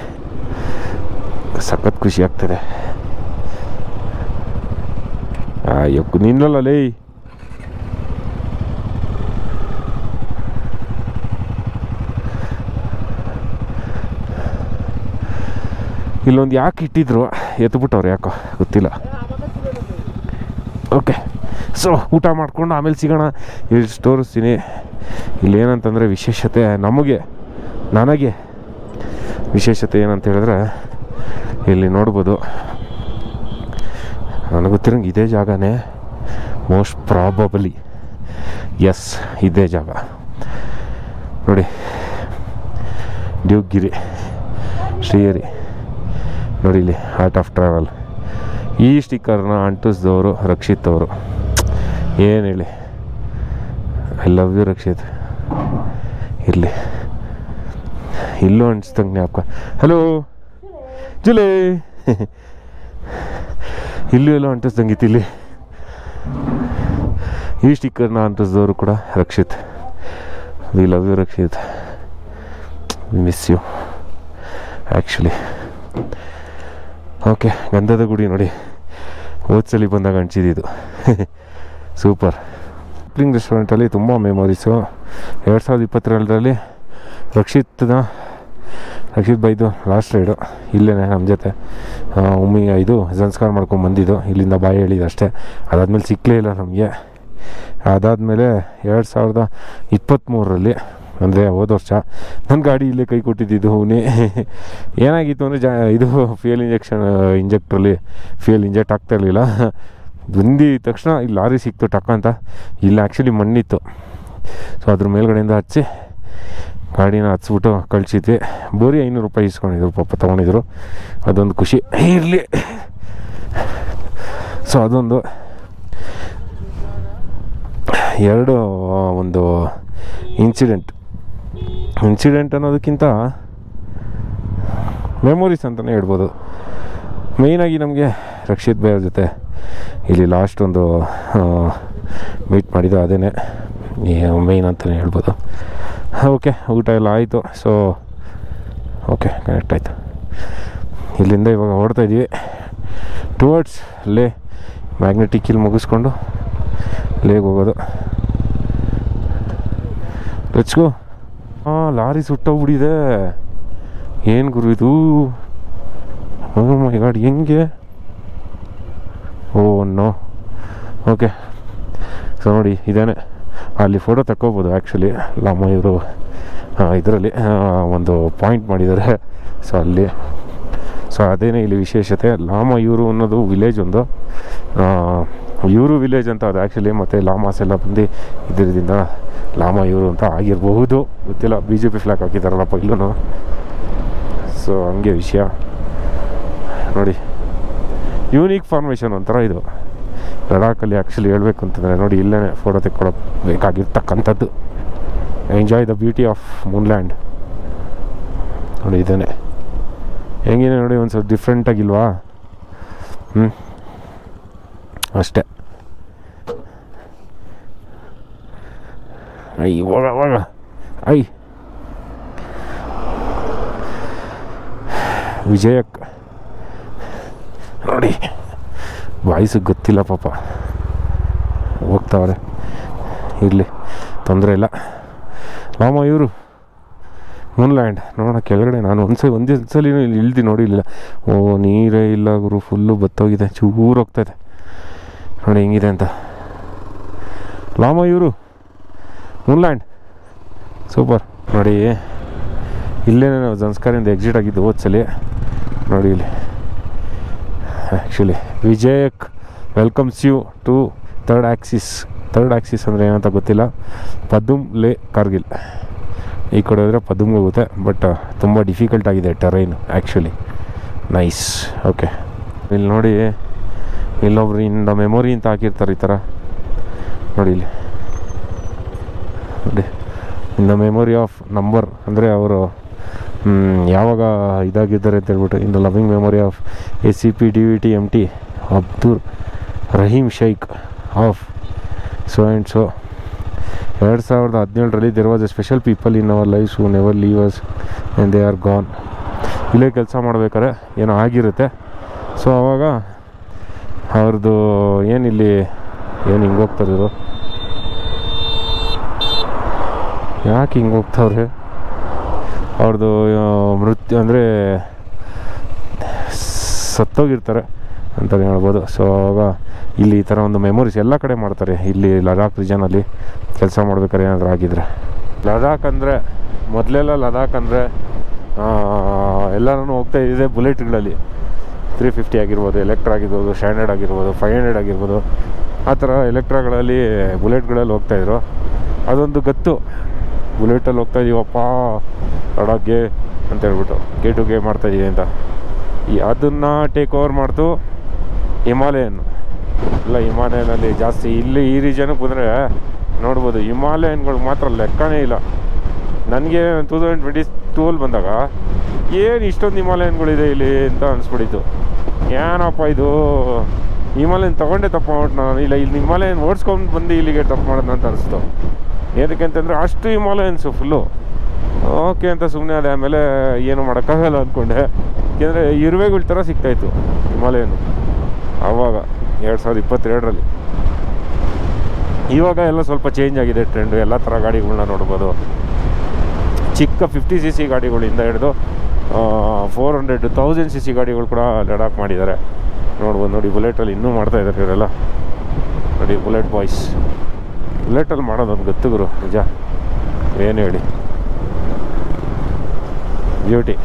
E: ಸಖತ್ ಖುಷಿ ಆಗ್ತದೆ ಅಯ್ಯೋ ನಿನ್ನಲ್ಲ ಲೇ ಇಲ್ಲೊಂದು ಯಾಕೆ ಇಟ್ಟಿದ್ರು ಎತ್ಬಿಟ್ಟವ್ರು ಯಾಕೋ ಗೊತ್ತಿಲ್ಲ ಓಕೆ ಸೊ ಊಟ ಮಾಡ್ಕೊಂಡು ಆಮೇಲೆ ಸಿಗೋಣ ಇಲ್ಲಿ ತೋರಿಸ್ತೀನಿ ಇಲ್ಲಿ ಏನಂತಂದರೆ ವಿಶೇಷತೆ ನನಗೆ ವಿಶೇಷತೆ ಏನಂತ ಹೇಳಿದ್ರೆ ಇಲ್ಲಿ ನೋಡ್ಬೋದು ನನಗೆ ಗೊತ್ತಿರಂಗೆ ಇದೇ ಜಾಗನೇ ಮೋಸ್ಟ್ ಪ್ರಾಬಬಲಿ ಎಸ್ ಇದೇ ಜಾಗ ನೋಡಿ ಡ್ಯೂಗಿರಿ ಶ್ರೀಹರಿ ನೋಡಿ ಇಲ್ಲಿ ಆರ್ಟ್ ಆಫ್ ಟ್ರಾವೆಲ್ ಈ ಸ್ಟಿಕ್ಕರ್ನ ಅಂಟಿಸಿದವರು ರಕ್ಷಿತ್ ಅವರು ಏನು ಹೇಳಿ ಐ ಲವ್ ಯು ರಕ್ಷಿತ್ ಇರಲಿ ಇಲ್ಲೂ ಅಂಟಿಸ್ದಂಗೆ ಜ್ಞಾಪಕ ಹಲೋ ಜುಲೇ ಇಲ್ಲೂ ಎಲ್ಲೋ ಅಂಟಿಸ್ದಂಗಿತ್ತು ಇಲ್ಲಿ ಈ ಸ್ಟಿಕ್ಕರ್ನ ಅಂಟಿಸಿದವರು ಕೂಡ Rakshit we love you Rakshit we miss you actually okay Gandhada Gudi ನೋಡಿ ಹೋದ್ಸಲಿ ಬಂದಾಗ ಅಂಟಿಸಿದ್ದು ಸೂಪರ್ ಸ್ಪ್ರಿಂಗ್ ರೆಸ್ಟೋರೆಂಟಲ್ಲಿ ತುಂಬ ಮೆಮೊರೀಸು 2022ರಲ್ಲಿ ರಕ್ಷಿತ್ ಬೈದು ಲಾಸ್ಟ್ ರೈಡು ಇಲ್ಲೇ ನಮ್ಮ ಜೊತೆ ಒಮ್ಮಿಗೆ ಇದು ಸಂಸ್ಕಾರ ಮಾಡ್ಕೊಂಡು ಬಂದಿದ್ದು ಇಲ್ಲಿಂದ ಬಾಯಿ ಹೇಳಿದ್ದು ಅಷ್ಟೇ ಅದಾದಮೇಲೆ ಸಿಕ್ಕಲೇ ಇಲ್ಲ ನಮಗೆ ಅದಾದಮೇಲೆ 2023ರಲ್ಲಿ ಅಂದರೆ ಹೋದ ವರ್ಷ ನನ್ನ ಗಾಡಿ ಇಲ್ಲೇ ಕೈ ಕೊಟ್ಟಿದ್ದು ಅವನೇ ಏನಾಗಿತ್ತು ಅಂದರೆ ಇದು ಫ್ಯೂಯಲ್ ಇಂಜೆಕ್ಟ್ರಲ್ಲಿ ಫ್ಯೂಯಲ್ ಇಂಜೆಕ್ಟ್ ಆಗ್ತಾ ಇರಲಿಲ್ಲ ಬಂದಿದ ತಕ್ಷಣ ಇಲ್ಲಿ ಲಾರಿ ಸಿಕ್ತು ಟಕ್ಕ ಅಂತ ಇಲ್ಲಿ ಆ್ಯಕ್ಚುಲಿ ಮಣ್ಣಿತ್ತು ಸೊ ಅದ್ರ ಮೇಲ್ಗಡೆಯಿಂದ ಹಚ್ಚಿ ಗಾಡಿನ ಹಚ್ಬಿಟ್ಟು ಕಳಿಸಿದ್ವಿ ಬೋರಿ 500 ರೂಪಾಯಿ ಇಸ್ಕೊಂಡಿದ್ರು ಪಾಪ ತೊಗೊಂಡಿದ್ರು ಅದೊಂದು ಖುಷಿ ಇರಲಿ ಸೊ ಅದೊಂದು ಎರಡು ಒಂದು ಇನ್ಸಿಡೆಂಟ್ ಅನ್ನೋದಕ್ಕಿಂತ ಮೆಮೊರೀಸ್ ಅಂತಲೇ ಹೇಳ್ಬೋದು ಮೇಯ್ನಾಗಿ ನಮಗೆ ರಕ್ಷಿತ್ ಭೈ ಅವ್ರ ಜೊತೆ ಇಲ್ಲಿ ಲಾಸ್ಟ್ ಒಂದು ಮೀಟ್ ಮಾಡಿದ್ದು ಅದೇ ಮೇಯ್ನ್ ಅಂತಲೇ ಹೇಳ್ಬೋದು ಓಕೆ ಊಟ ಎಲ್ಲ ಆಯಿತು ಸೊ ಓಕೆ ಕನೆಕ್ಟ್ ಆಯಿತು ಇಲ್ಲಿಂದ ಇವಾಗ ಹೊರಡ್ತಾಯಿದ್ದೀವಿ ಟುವರ್ಡ್ಸ್ ಲೇ ಮ್ಯಾಗ್ನೆಟಿಕ್ ಇಲ್ಲಿ ಮುಗಿಸ್ಕೊಂಡು ಲೇಗೆ ಹೋಗೋದು ಲೆಟ್ಸ್ ಲಾರಿ ಸುಟ್ಟೋಗ್ಬಿಟ್ಟಿದೆ ಏನು ಗುರು ಇದು ಓ ಮೈ ಗಾಡ್ ಹೆಂಗೆ ಓ ನೋ ಓಕೆ ಸೊ ನೋಡಿ ಇದೇನೆ ಅಲ್ಲಿ ಫೋಟೋ ತಗೋಬೋದು ಆ್ಯಕ್ಚುಲಿ ಲಾಮಾಯೂರು ಇದರಲ್ಲಿ ಒಂದು ಪಾಯಿಂಟ್ ಮಾಡಿದ್ದಾರೆ ಸೊ ಅಲ್ಲಿ ಸೊ ಅದೇನೇ ಇಲ್ಲಿ ವಿಶೇಷತೆ ಲಾಮಾಯೂರು ಅನ್ನೋದು ವಿಲೇಜ್ ಒಂದು ಯೂರು ವಿಲೇಜ್ ಅಂತ ಅದು ಆ್ಯಕ್ಚುಲಿ ಮತ್ತು ಲಾಮಾಸ್ ಎಲ್ಲ ಬಂದು ಇದರಿಂದ ಲಾಮಾಯೂರು ಅಂತ ಆಗಿರಬಹುದು ಗೊತ್ತಿಲ್ಲ BJP ಫ್ಲ್ಯಾಗ್ ಹಾಕಿದ್ದಾರಲ್ಲಪ್ಪ ಇಲ್ಲೂ ಸೊ ಹಂಗೆ ವಿಷಯ ನೋಡಿ ಯೂನಿಕ್ ಫಾರ್ಮೇಷನ್ ಒಂಥರ ಇದು ಲಡಾಖಲ್ಲಿ ಆ್ಯಕ್ಚುಲಿ ಹೇಳ್ಬೇಕು ಅಂತಂದರೆ ನೋಡಿ ಇಲ್ಲೇ ಫೋಟೋ ತೆಕ್ಕೊಳ್ಳೋಕೆ ಬೇಕಾಗಿರ್ತಕ್ಕಂಥದ್ದು enjoy the beauty of moonland ನೋಡಿ ಇದೇನೆ ಹೆಂಗಿದೆ ನೋಡಿ ಒಂದು ಸ್ವಲ್ಪ ಡಿಫ್ರೆಂಟಾಗಿಲ್ವಾ ಅಷ್ಟೇ ಇವಾಗ ಐ ವಿಜಯಕ್ ನೋಡಿ ವಾಯ್ಸು ಗೊತ್ತಿಲ್ಲ ಪಾಪ ಹೋಗ್ತಾವ್ರೆ ಇರಲಿ ತೊಂದರೆ ಇಲ್ಲ ಮಾಮ ಇವರು ಮೂನ್ಲ್ಯಾಂಡ್ ನೋಡೋಣ ಕೆಳಗಡೆ ನಾನು ಒಂದೇ ಸಲ ಇಲ್ಲಿ ಇಳ್ದು ನೋಡಿಲ್ಲ ಓ ನೀರೇ ಇಲ್ಲ ಗುರು ಫುಲ್ಲು ಬತ್ತೋಗಿದೆ ಚೂರು ಹೋಗ್ತಾಯಿದೆ ನೋಡಿ ಹೆಂಗಿದೆ ಅಂತ ಲಾಮ ಇವರು ಮೂನ್ಲ್ಯಾಂಡ್ ಸೂಪರ್ ನೋಡಿ ಇಲ್ಲೇ ನಾವು ಸಂಸ್ಕಾರದಿಂದ ಎಕ್ಸಿಟ್ ಆಗಿದ್ದು ಹೋದ್ಸಲಿ ನೋಡಿ ಇಲ್ಲಿ ಆ್ಯಕ್ಚುಲಿ ವಿಜಯಕ್ welcomes you to third axis ಅಂದರೆ ಏನಂತ ಗೊತ್ತಿಲ್ಲ ಪದುಮ್ ಲೇ ಕಾರ್ಗಿಲ್ ಈ ಕಡೆ ಹೋದರೆ ಪದುಮ್ಗೆ ಹೋಗುತ್ತೆ ಬಟ್ ತುಂಬ ಡಿಫಿಕಲ್ಟ್ ಆಗಿದೆ ಟರೈನ್ ಆ್ಯಕ್ಚುಲಿ ನೈಸ್ ಓಕೆ ಇಲ್ಲಿ ನೋಡಿ ಇಲ್ಲೊಬ್ರು ಇಂದ ಮೆಮೊರಿ ಅಂತ ಹಾಕಿರ್ತಾರೆ ಈ ಥರ ನೋಡಿ ಇಲ್ಲಿ ನೋಡಿ in the memory of number ಅಂದರೆ ಅವರು ಯಾವಾಗ ಇದಾಗಿದ್ದಾರೆ ಅಂತ ಹೇಳ್ಬಿಟ್ಟು in the loving memory of ACP DVT MT Abdul Rahim Shaikh of so and so 2017ರಲ್ಲಿ there was a special people in our lives who never leave us and they are gone ಇಲ್ಲೇ ಕೆಲಸ ಮಾಡ್ಬೇಕಾದ್ರೆ ಏನೋ ಆಗಿರುತ್ತೆ ಸೊ ಆವಾಗ ಅವ್ರದ್ದು ಏನಿಲ್ಲಿ ಏನು ಹಿಂಗೆ ಹೋಗ್ತಾರಿದ್ರು ಯಾಕೆ ಹಿಂಗೆ ಹೋಗ್ತಾವ್ರೆ ಅವ್ರದ್ದು ಮೃತ್ಯು ಅಂದರೆ ಸತ್ತೋಗಿರ್ತಾರೆ ಅಂತಲೇ ಹೇಳ್ಬೋದು ಸೊ ಆವಾಗ ಇಲ್ಲಿ ಈ ಥರ ಒಂದು ಮೆಮೊರೀಸ್ ಎಲ್ಲ ಕಡೆ ಮಾಡ್ತಾರೆ ಇಲ್ಲಿ ಲಡಾಖ್ ರೀಜನಲ್ಲಿ ಕೆಲಸ ಮಾಡ್ಬೇಕಾದ್ರೆ ಏನಾದರೂ ಆಗಿದ್ರೆ ಲಡಾಖ್ ಅಂದರೆ ಮೊದಲೆಲ್ಲ ಲಡಾಖ್ ಅಂದರೆ ಎಲ್ಲರೂ ಹೋಗ್ತಾ ಇದೆ ಬುಲೆಟ್ಗಳಲ್ಲಿ 350 ಆಗಿರ್ಬೋದು ಎಲೆಕ್ಟ್ರಾ ಆಗಿರ್ಬೋದು ಸ್ಟ್ಯಾಂಡರ್ಡ್ ಆಗಿರ್ಬೋದು 500 ಆಗಿರ್ಬೋದು ಆ ಥರ ಎಲೆಕ್ಟ್ರಾಗಳಲ್ಲಿ ಬುಲೆಟ್ಗಳಲ್ಲಿ ಹೋಗ್ತಾಯಿದ್ರು ಅದೊಂದು ಗತ್ತು ಬುಲೆಟಲ್ಲಿ ಹೋಗ್ತಾಯಿದ್ದೀವಪ್ಪ ಲಡಾಖ್ಗೆ ಅಂತ ಹೇಳ್ಬಿಟ್ಟು ಗೆ ಮಾಡ್ತಾಯಿದ್ದೀವಿ ಅಂತ ಅದನ್ನು ಟೇಕ್ ಓವರ್ ಮಾಡ್ತು ಹಿಮಾಲಯನ್ ಇಲ್ಲ ಹಿಮಾಲಯನಲ್ಲಿ ಜಾಸ್ತಿ ಇಲ್ಲಿ ಈ ರೀಜನ್ಗೆ ಬಂದರೆ ನೋಡ್ಬೋದು ಹಿಮಾಲಯನ್ಗಳು ಮಾತ್ರ ಲೆಕ್ಕನೇ ಇಲ್ಲ ನನಗೆ 2022 ಬಂದಾಗ ಏನು ಇಷ್ಟೊಂದು ಹಿಮಾಲಯನ್ಗಳಿದೆ ಇಲ್ಲಿ ಅಂತ ಅನಿಸ್ಬಿಟ್ಟಿತ್ತು ಏನಪ್ಪ ಇದು ಹಿಮಾಲಯನ್ ತೊಗೊಂಡೆ ತಪ್ಪು ಮಾಡ್ಬಿಟ್ಟು ನಾನು ಇಲ್ಲ ಇಲ್ಲಿ ಹಿಮಾಲಯನ್ ಓಡಿಸ್ಕೊಂಡು ಬಂದು ಇಲ್ಲಿಗೆ ತಪ್ಪು ಮಾಡೋದು ಅಂತ ಅನಿಸ್ತು ಏನಕ್ಕೆ ಅಂತಂದರೆ ಅಷ್ಟು ಹಿಮಾಲಯನ್ಸು ಫುಲ್ಲು ಓಕೆ ಅಂತ ಸುಮ್ಮನೆ ಅದೇ ಆಮೇಲೆ ಏನು ಮಾಡೋಕ್ಕಾಗಲ್ಲ ಅಂದ್ಕೊಂಡೆ ಯಾಕೆಂದರೆ ಇರುವೆಗಳ ಥರ ಸಿಗ್ತಾಯಿತ್ತು ಹಿಮಾಲಯನು ಆವಾಗ 2022ರಲ್ಲಿ ಇವಾಗ ಎಲ್ಲ ಸ್ವಲ್ಪ ಚೇಂಜ್ ಆಗಿದೆ ಟ್ರೆಂಡು ಎಲ್ಲ ಥರ ಗಾಡಿಗಳನ್ನ ನೋಡ್ಬೋದು ಚಿಕ್ಕ 50cc ಗಾಡಿಗಳಿಂದ ಹಿಡಿದು 400 1000cc ಗಾಡಿಗಳು ಕೂಡ ಲಡಾಖ್ ಮಾಡಿದ್ದಾರೆ ನೋಡ್ಬೋದು ನೋಡಿ ಬುಲೆಟಲ್ಲಿ ಇನ್ನೂ ಮಾಡ್ತಾಯಿದ್ದಾರೆ ಇವರೆಲ್ಲ ನೋಡಿ ಬುಲೆಟ್ ಬಾಯ್ಸ್ ಬುಲೆಟಲ್ಲಿ ಮಾಡೋದೊಂದು ಗೊತ್ತು ಗುರು ನಿಜ ಏನು ಹೇಳಿ ಬ್ಯೂಟಿ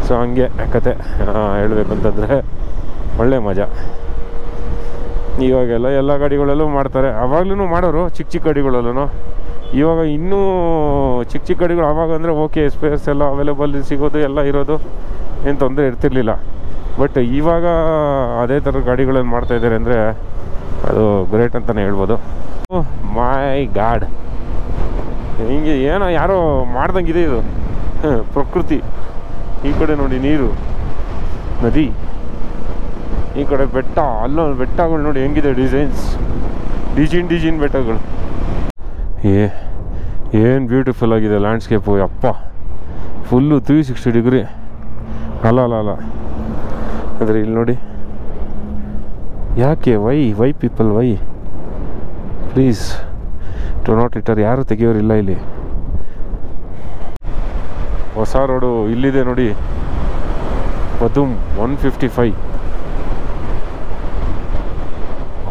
E: ಸೊ ಹಂಗೆ ಕತೆ ಹೇಳಬೇಕಂತಂದರೆ ಒಳ್ಳೆ ಮಜಾ ಇವಾಗೆಲ್ಲ ಎಲ್ಲ ಗಾಡಿಗಳಲ್ಲೂ ಮಾಡ್ತಾರೆ ಆವಾಗ್ಲೂ ಮಾಡೋರು ಚಿಕ್ಕ ಗಾಡಿಗಳಲ್ಲೂ ಇವಾಗ ಇನ್ನೂ ಚಿಕ್ಕ ಗಾಡಿಗಳು ಆವಾಗ ಅಂದರೆ ಓಕೆ ಸ್ಪೇಸ್ ಎಲ್ಲ ಅವೈಲೇಬಲ್ ಸಿಗೋದು ಎಲ್ಲ ಇರೋದು ಏನು ತೊಂದರೆ ಇರ್ತಿರ್ಲಿಲ್ಲ ಬಟ್ ಇವಾಗ ಅದೇ ಥರ ಗಾಡಿಗಳನ್ನು ಮಾಡ್ತಾಯಿದ್ದಾರೆ ಅಂದರೆ ಅದು ಗ್ರೇಟ್ ಅಂತಲೇ ಹೇಳ್ಬೋದು ಮೈ ಗಾಡ್ ಹಿಂಗೆ ಏನೋ ಯಾರೋ ಮಾಡ್ದಂಗಿದೆ ಇದು ಪ್ರಕೃತಿ ಈ ಕಡೆ ನೋಡಿ ನೀರು ನದಿ ಈ ಕಡೆ ಬೆಟ್ಟ ಅಲ್ಲೊಂದು ಬೆಟ್ಟಗಳು ನೋಡಿ ಹೆಂಗಿದೆ ಡಿಸೈನ್ಸ್ ಡಿಜಿನ್ ಬೆಟ್ಟಗಳು ಏನು ಬ್ಯೂಟಿಫುಲ್ ಆಗಿದೆ ಲ್ಯಾಂಡ್ಸ್ಕೇಪು ಅಪ್ಪ ಫುಲ್ಲು 360 ಡಿಗ್ರಿ ಅಲ್ಲ ಆದರೆ ಇಲ್ಲಿ ನೋಡಿ ಯಾಕೆ why people why please to not litter ಯಾರು ತೆಗಿಯೋರಿಲ್ಲ ಇಲ್ಲಿ ಹೊಸ ರೋಡು ಇಲ್ಲಿದೆ ನೋಡಿ Padum 155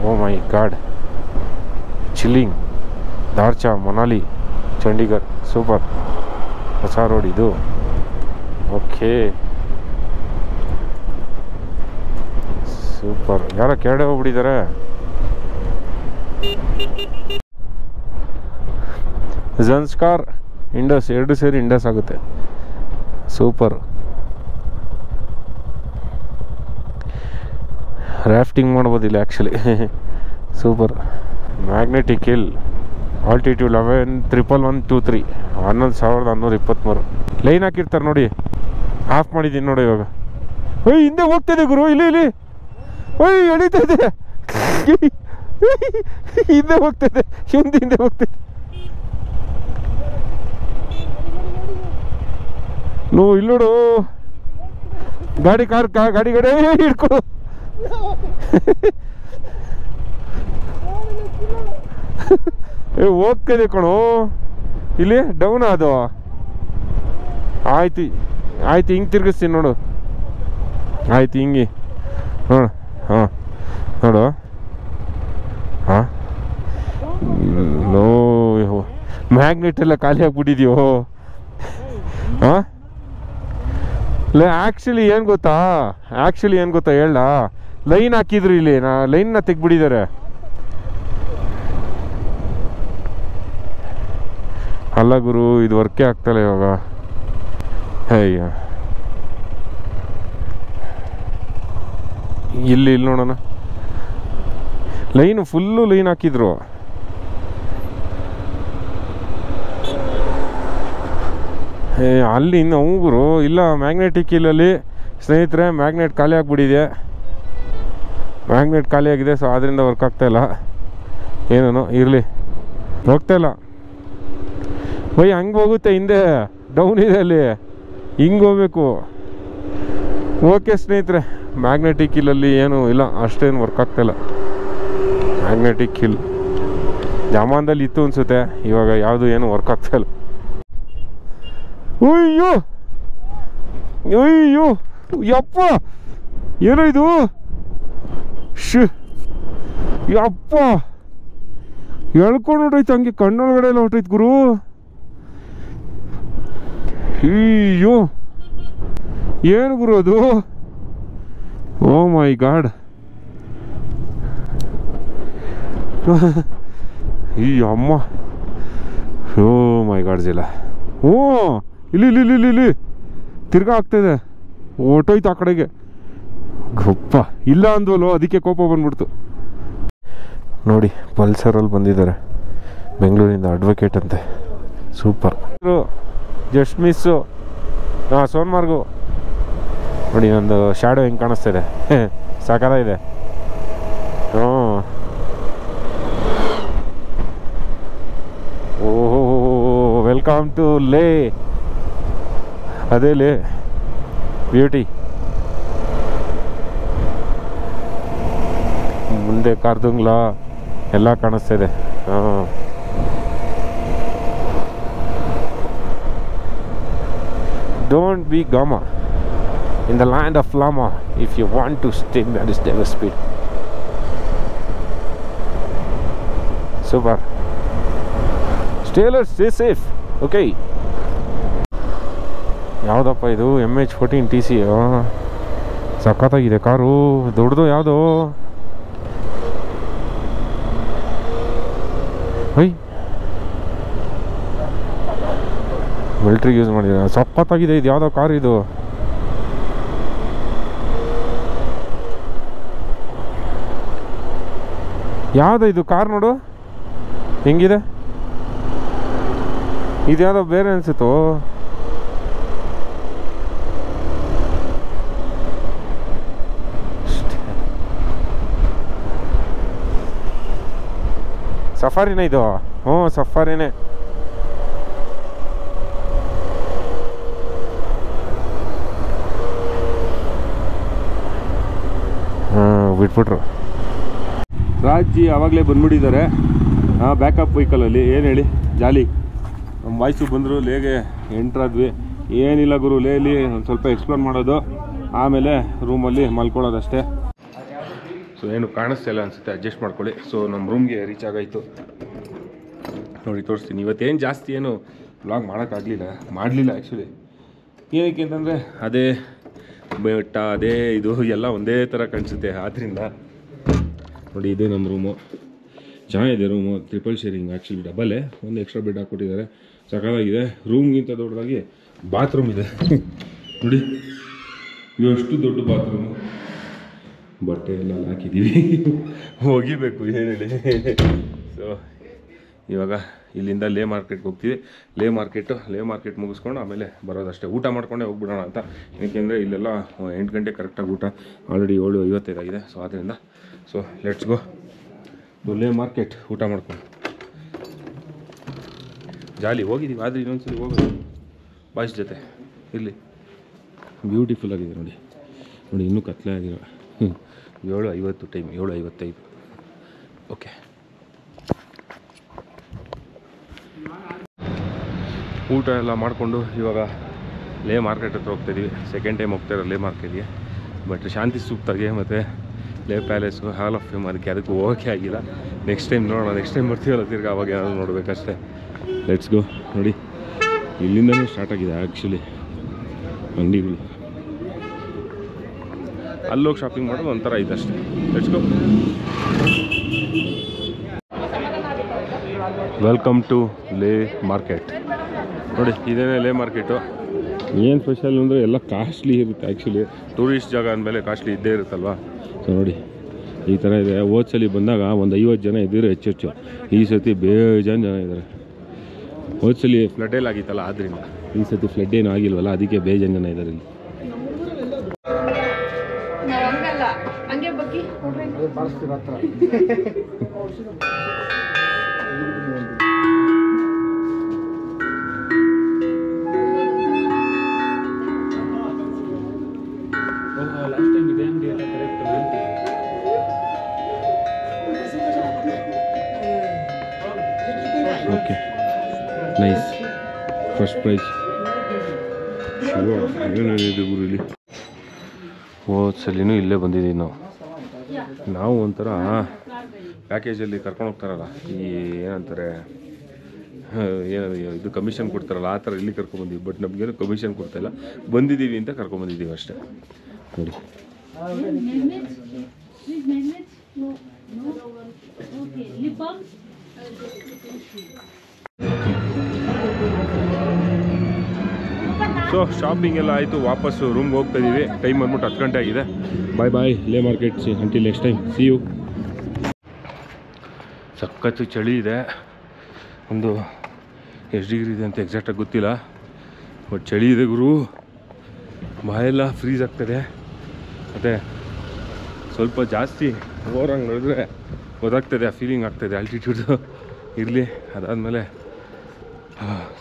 E: oh my God chilling Darcha Manali Chandigarh super ಹೊಸ ರೋಡ್ ಇದು ಓಕೆ ಸೂಪರ್ ಯಾರೋ ಕೆಳಗಡೆ ಹೋಗ್ಬಿಟ್ಟಿದ್ದಾರೆ ಝನ್ಸ್ಕಾರ್ ಇಂಡಸ್ ಎರಡು ಸೇರಿ ಇಂಡಸ್ ಆಗುತ್ತೆ ಸೂಪರ್ ರಾಫ್ಟಿಂಗ್ ಮಾಡ್ಬೋದಿಲ್ಲ actually super magnetic hill altitude 11,123 11,123 line ಹಾಕಿರ್ತಾರೆ ನೋಡಿ ಆಫ್ ಮಾಡಿದ್ದೀನಿ ನೋಡಿ ಇವಾಗ ಓಯ್ ಹಿಂದೆ ಹೋಗ್ತಿದೆ ಗುರು ಇಲ್ಲಿ ಓಯ್ ಎಳೀತಾ ಇದೆ ಹಿಂದೆ ಹೋಗ್ತಿದೆ ಹಿಂದೆ ಹೋಗ್ತಿದೆ ನೋ ಇಲ್ಲೋಡು ಗಾಡಿ ಗಾಡಿ ಹಿಡ್ಕೊಡು ಹೋಗ್ತದೆ ಕಣೋ ಇಲ್ಲಿ ಡೌನ್ ಅದು ಆಯ್ತು ಹಿಂಗೆ ತಿರ್ಗಿಸ್ತೀನಿ ನೋಡು ಆಯ್ತು ಹಿಂಗೆ ನೋಡು ಹಾಂ ನೋಡು ಹಾಂ ನೋ ಮ್ಯಾಗ್ನೆಟ್ ಎಲ್ಲ ಖಾಲಿ ಆಗ್ಬಿಟ್ಟಿದ್ಯೋ ಹಾಂ ಆ್ಯಕ್ಚುಲಿ ಏನು ಗೊತ್ತಾ ಹೇಳ ಲೈನ್ ಹಾಕಿದ್ರು ಇಲ್ಲಿ ಲೈನ್ನ ತೆಗ್ಬಿಟ್ಟಿದ್ದಾರೆ ಅಲ್ಲ ಗುರು ಇದು ವರ್ಕೇ ಆಗ್ತಲ್ಲ ಇವಾಗ ಅಯ್ಯ ಇಲ್ಲಿ ನೋಡೋಣ ಲೈನು ಫುಲ್ಲು ಲೈನ್ ಹಾಕಿದ್ರು ಅಲ್ಲಿ ಇನ್ನು ಗುರು ಇಲ್ಲ ಮ್ಯಾಗ್ನೆಟಿಕ್ ಇಲ್ಲಲ್ಲಿ ಸ್ನೇಹಿತರೆ ಮ್ಯಾಗ್ನೆಟ್ ಖಾಲಿ ಆಗಿಬಿಟ್ಟಿದೆ ಸೊ ಅದರಿಂದ ವರ್ಕ್ ಆಗ್ತಾಯಿಲ್ಲ ಏನೇನೋ ಇರಲಿ ಹೋಗ್ತಾಯಿಲ್ಲ ಬೈ ಹಂಗೆ ಹೋಗುತ್ತೆ ಹಿಂದೆ ಡೌನ್ ಇದೆ ಅಲ್ಲಿ ಹಿಂಗೆ ಹೋಗ್ಬೇಕು ಓಕೆ ಸ್ನೇಹಿತರೆ ಮ್ಯಾಗ್ನೆಟಿಕ್ ಹಿಲ್ಲಲ್ಲಿ ಏನೂ ಇಲ್ಲ ಅಷ್ಟೇನು ವರ್ಕ್ ಆಗ್ತಾಯಿಲ್ಲ ಮ್ಯಾಗ್ನೆಟಿಕ್ ಹಿಲ್ ಜಮಾನ್ದಲ್ಲಿ ಇತ್ತು ಅನಿಸುತ್ತೆ ಇವಾಗ ಯಾವುದು ಏನು ವರ್ಕ್ ಆಗ್ತಾಯಿಲ್ಲ ಅಯ್ಯೋ ಯಪ್ಪ ಏನೋ ಇದು ಯಪ್ಪ ಎಳ್ಕೊಂಡು ಹೊಟ್ಟೈತೆ ಹಂಗೆ ಕಣ್ಣೊಳಗಡೆ ಎಲ್ಲ ಹೊಟ್ಟೈತೆ ಗುರು ಅಯ್ಯೋ ಏನು ಗುರು ಅದು ಓ ಮೈ ಗಾಡ್ ಈ ಅಮ್ಮ ಓ ಮೈ ಗಾಡ್ ಜಿಲ್ಲ ಓ ಇಲ್ಲಿ ತಿರ್ಗಾ ಆಗ್ತಾಯಿದೆ ಹೊಟ್ಟೋಯ್ತು ಆ ಕಡೆಗೆ ಗಪ್ಪ ಇಲ್ಲ ಅಂದ್ವಲ್ಲೋ ಅದಕ್ಕೆ ಕೋಪ ಬಂದ್ಬಿಡ್ತು ನೋಡಿ ಪಲ್ಸರಲ್ಲಿ ಬಂದಿದ್ದಾರೆ ಬೆಂಗಳೂರಿಂದ ಅಡ್ವೊಕೇಟ್ ಅಂತೆ ಸೂಪರ್ ಜಸ್ಟ್ ಮಿಸ್ಸು ಹಾಂ ಸೋನ್ಮಾರ್ಗು ನೋಡಿ ಒಂದು ಶ್ಯಾಡೋ ಹೆಂಗೆ ಕಾಣಿಸ್ತಾ ಇದೆ ಸಾಕಾಗಿದೆ ಹ್ಞೂ ಓಹೋ ವೆಲ್ಕಮ್ ಟು ಲೇ ಅದೇ ಲೇ ಬ್ಯೂಟಿ ಮುಂದೆ ಕಾರ್ದುಂಗ್ಲಾ ಎಲ್ಲ ಕಾಣಿಸ್ತಾ ಇದೆ ಹಾಂ don't be gamma in the land of Lama if you want to stay at this devil speed. Super. Stay safe. Okay. ಯಾವುದಪ್ಪ ಇದು MH14 TC ಸಖತ್ತಾಗಿದೆ ಕಾರು ದೊಡ್ಡದು ಯಾವುದು ಮಿಲ್ಟ್ರಿಗೆ ಯೂಸ್ ಮಾಡಿದ್ದಾರೆ ಸಖತ್ತಾಗಿದೆ ಇದು ಯಾವುದೋ ಕಾರ್ ಇದು ಯಾವುದು ಇದು ಕಾರ್ ನೋಡು ಹೆಂಗಿದೆ ಇದು ಯಾವುದೋ ಬೇರೆ ಅನಿಸುತ್ತೋ ಸಫಾರಿನೇ ಇದು ಹ್ಞೂ ಸಫಾರಿನೇ ಬಿಟ್ಬಿಟ್ರು ರಾಜ್ಜಿ ಆವಾಗಲೇ ಬಂದ್ಬಿಟ್ಟಿದ್ದಾರೆ ಬ್ಯಾಕಪ್ ವೆಹಿಕಲಲ್ಲಿ ಏನು ಹೇಳಿ ಜಾಲಿ ನಮ್ಮ ವಾಯ್ಸು ಬಂದರು ಲೇಗೆ ಎಂಟ್ರಾದ್ವಿ ಏನಿಲ್ಲ ಗುರು ಲೇಲಿ ಒಂದು ಸ್ವಲ್ಪ ಎಕ್ಸ್ಪ್ಲೋರ್ ಮಾಡೋದು ಆಮೇಲೆ ರೂಮಲ್ಲಿ ಮಲ್ಕೊಳ್ಳೋದಷ್ಟೇ ಸೊ ಏನು ಕಾಣಿಸ್ತಾ ಇಲ್ಲ ಅನಿಸುತ್ತೆ ಅಡ್ಜಸ್ಟ್ ಮಾಡ್ಕೊಳ್ಳಿ ಸೊ ನಮ್ಮ ರೂಮ್ಗೆ ರೀಚ್ ಆಗಾಯಿತು ನೋಡಿ ತೋರಿಸ್ತೀನಿ ಇವತ್ತೇನು ಜಾಸ್ತಿ ಏನು ವ್ಲಾಗ್ ಮಾಡಲಿಲ್ಲ ಆ್ಯಕ್ಚುಲಿ ಏನಕ್ಕೆ ಅಂತಂದರೆ ಅದೇ ಬೆಟ್ಟ ಅದೇ ಇದು ಎಲ್ಲ ಒಂದೇ ಥರ ಕಾಣಿಸುತ್ತೆ ಆದ್ದರಿಂದ ನೋಡಿ ಇದೇ ನಮ್ಮ ರೂಮು ಚೆನ್ನಾಗಿದೆ ರೂಮು ಟ್ರಿಪಲ್ ಶೇರಿಂಗ್ ಆ್ಯಕ್ಚುಲಿ ಡಬಲ್ಲೇ ಒಂದು ಎಕ್ಸ್ಟ್ರಾ ಬೆಡ್ ಹಾಕ್ಕೊಟ್ಟಿದ್ದಾರೆ ಸಕಾಲಾಗಿದೆ ರೂಮ್ಗಿಂತ ದೊಡ್ಡದಾಗಿ ಬಾತ್ರೂಮ್ ಇದೆ ನೋಡಿ ಎಷ್ಟು ದೊಡ್ಡ ಬಾತ್ರೂಮು ಬಟ್ಟೆ ಎಲ್ಲ ಹಾಕಿದ್ದೀವಿ ಹೋಗಿಬೇಕು ಏನು ಹೇಳಿ ಸೊ ಇವಾಗ ಇಲ್ಲಿಂದ ಲೇ ಮಾರ್ಕೆಟ್ಗೆ ಹೋಗ್ತೀವಿ ಲೇ ಮಾರ್ಕೆಟ್ ಮುಗಿಸ್ಕೊಂಡು ಆಮೇಲೆ ಬರೋದಷ್ಟೇ ಊಟ ಮಾಡ್ಕೊಂಡೇ ಹೋಗ್ಬಿಡೋಣ ಅಂತ ಏಕೆಂದರೆ ಇಲ್ಲೆಲ್ಲ 8 ಗಂಟೆ ಕರೆಕ್ಟಾಗಿ ಊಟ ಆಲ್ರೆಡಿ 7:55 ಆಗಿದೆ ಸೊ ಆದ್ದರಿಂದ ಸೊ ಲೆಟ್ಸ್ ಗೋ ಲೇ ಮಾರ್ಕೆಟ್ ಊಟ ಮಾಡ್ಕೊಂಡು ಜಾಲಿ ಹೋಗಿದ್ದೀವಿ ಆದರೆ ಇನ್ನೊಂದ್ಸಲಿ ಹೋಗೋದು ಬಾಯ್ಸ್ ಜೊತೆ ಇಲ್ಲಿ ಬ್ಯೂಟಿಫುಲ್ ಆಗಿದೆ ನೋಡಿ. ನೋಡಿ ಇನ್ನೂ ಕತ್ಲೆ ಆಗಿರೋ 7:50 ಟೈಮ್, 7:55. ಓಕೆ, ಊಟ ಎಲ್ಲ ಮಾಡಿಕೊಂಡು ಇವಾಗ ಲೇ ಮಾರ್ಕೆಟ್ ಹತ್ರ ಹೋಗ್ತಾಯಿದ್ದೀವಿ. ಸೆಕೆಂಡ್ ಟೈಮ್ ಹೋಗ್ತಾಯಿರೋ ಲೇ ಮಾರ್ಕೆಟ್ಗೆ. ಬಟ್ ಶಾಂತಿ ಸ್ತೂಪ್ದಾಗೆ ಮತ್ತು ಲೇ ಪ್ಯಾಲೇಸು, ಹಾಲ್ ಆಫ್ ಫೇಮ್ ಅದಕ್ಕೆ ಹೋಗೋಕ್ಕೆ ಆಗಿಲ್ಲ. ನೆಕ್ಸ್ಟ್ ಟೈಮ್ ನೋಡೋಣ. ನೆಕ್ಸ್ಟ್ ಟೈಮ್ ಬರ್ತೀವಲ್ಲ ತಿರ್ಗಿ ಅವಾಗ ಏನಾದರೂ ನೋಡಬೇಕಷ್ಟೇ. Let's go. ನೋಡಿ ಇಲ್ಲಿಂದನೇ ಸ್ಟಾರ್ಟ್ ಆಗಿದೆ ಆ್ಯಕ್ಚುಲಿ ಅಂಗಡಿಗಳು. ಅಲ್ಲೋಗಿ ಶಾಪಿಂಗ್ ಮಾಡೋದು ಒಂಥರ ಇದಷ್ಟೇ. Let's go. Welcome to Leh market. ನೋಡಿ ಇದೇನೇ ಲೇ ಮಾರ್ಕೆಟು. ಏನು ಸ್ಪೆಷಲ್ ಅಂದರೆ ಎಲ್ಲ ಕಾಸ್ಟ್ಲಿ ಇರುತ್ತೆ ಆ್ಯಕ್ಚುಲಿ. ಟೂರಿಸ್ಟ್ ಜಾಗ ಅಂದಮೇಲೆ ಕಾಸ್ಟ್ಲಿ ಇದ್ದೇ ಇರುತ್ತಲ್ವ. ಸೊ ನೋಡಿ ಈ ಥರ ಇದೆ. ಹೋದ್ಸಲಿ ಬಂದಾಗ ಒಂದು 50 ಜನ ಇದ್ದಿರೋ ಹೆಚ್ಚು. ಈ ಸತಿ ಬೇಜಾನ್ ಜನ ಇದ್ದಾರೆ. ಹೋದ್ಸಲಿ ಫ್ಲಡ್ಡೇಲಿ ಆಗಿತ್ತಲ್ಲ, ಆದ್ದರಿಂದ ಈ ಸತಿ ಫ್ಲಡ್ ಏನೂ ಆಗಿಲ್ವಲ್ಲ, ಅದಕ್ಕೆ ಬೇಜಾನ್ ಜನ ಇದ್ದಾರೆ ಇಲ್ಲಿ. Okay, nice. ಫಸ್ಟ್ ಪ್ರೈಸ್ ಏನೇನಿದೆ ಗುರು ಇಲ್ಲಿ. ಹೋದ್ಸಲಿನೂ ಇಲ್ಲೇ ಬಂದಿದ್ದೀವಿ ನಾವು ಒಂಥರ ಪ್ಯಾಕೇಜಲ್ಲಿ ಕರ್ಕೊಂಡು ಹೋಗ್ತಾರಲ್ಲ, ಈ ಏನಂತಾರೆ ಇದು ಕಮಿಷನ್ ಕೊಡ್ತಾರಲ್ಲ, ಆ ಥರ ಇಲ್ಲಿ ಕರ್ಕೊಂಡ್ಬಂದಿವಿ. ಬಟ್ ನಮಗೇನು ಕಮಿಷನ್ ಕೊಡ್ತಾಯಿಲ್ಲ, ಬಂದಿದ್ದೀವಿ ಅಂತ ಕರ್ಕೊಂಡ್ಬಂದಿದ್ದೀವಿ ಅಷ್ಟೇ. ನೋಡಿ ಸೊ ಶಾಪಿಂಗ್ ಎಲ್ಲ ಆಯಿತು. ವಾಪಸ್ಸು ರೂಮ್ಗೆ ಹೋಗ್ತಾ ಇದ್ದೀವಿ. ಟೈಮ್ ಬಂದ್ಬಿಟ್ಟು 10 ಗಂಟೆ ಆಗಿದೆ. ಬಾಯ್ ಬಾಯ್ ಲೇ market. Until next time, see you. ಸಖತ್ತು ಚಳಿ ಇದೆ. ಒಂದು ಎಷ್ಟು ಡಿಗ್ರಿ ಇದೆ ಅಂತ ಎಕ್ಸಾಕ್ಟಾಗಿ ಗೊತ್ತಿಲ್ಲ, ಬಟ್ ಚಳಿ ಇದೆ ಗುರು. ಬಾಯೆಲ್ಲ ಫ್ರೀಸ್ ಆಗ್ತದೆ. ಮತ್ತು ಸ್ವಲ್ಪ ಜಾಸ್ತಿ ಓವರಂಗೆ ನಡೆದ್ರೆ ಗೊತ್ತಾಗ್ತದೆ, ಆ ಫೀಲಿಂಗ್ ಆಗ್ತಾಯಿದೆ ಆಲ್ಟಿಟ್ಯೂಡ್ದು. ಇರಲಿ. ಅದಾದಮೇಲೆ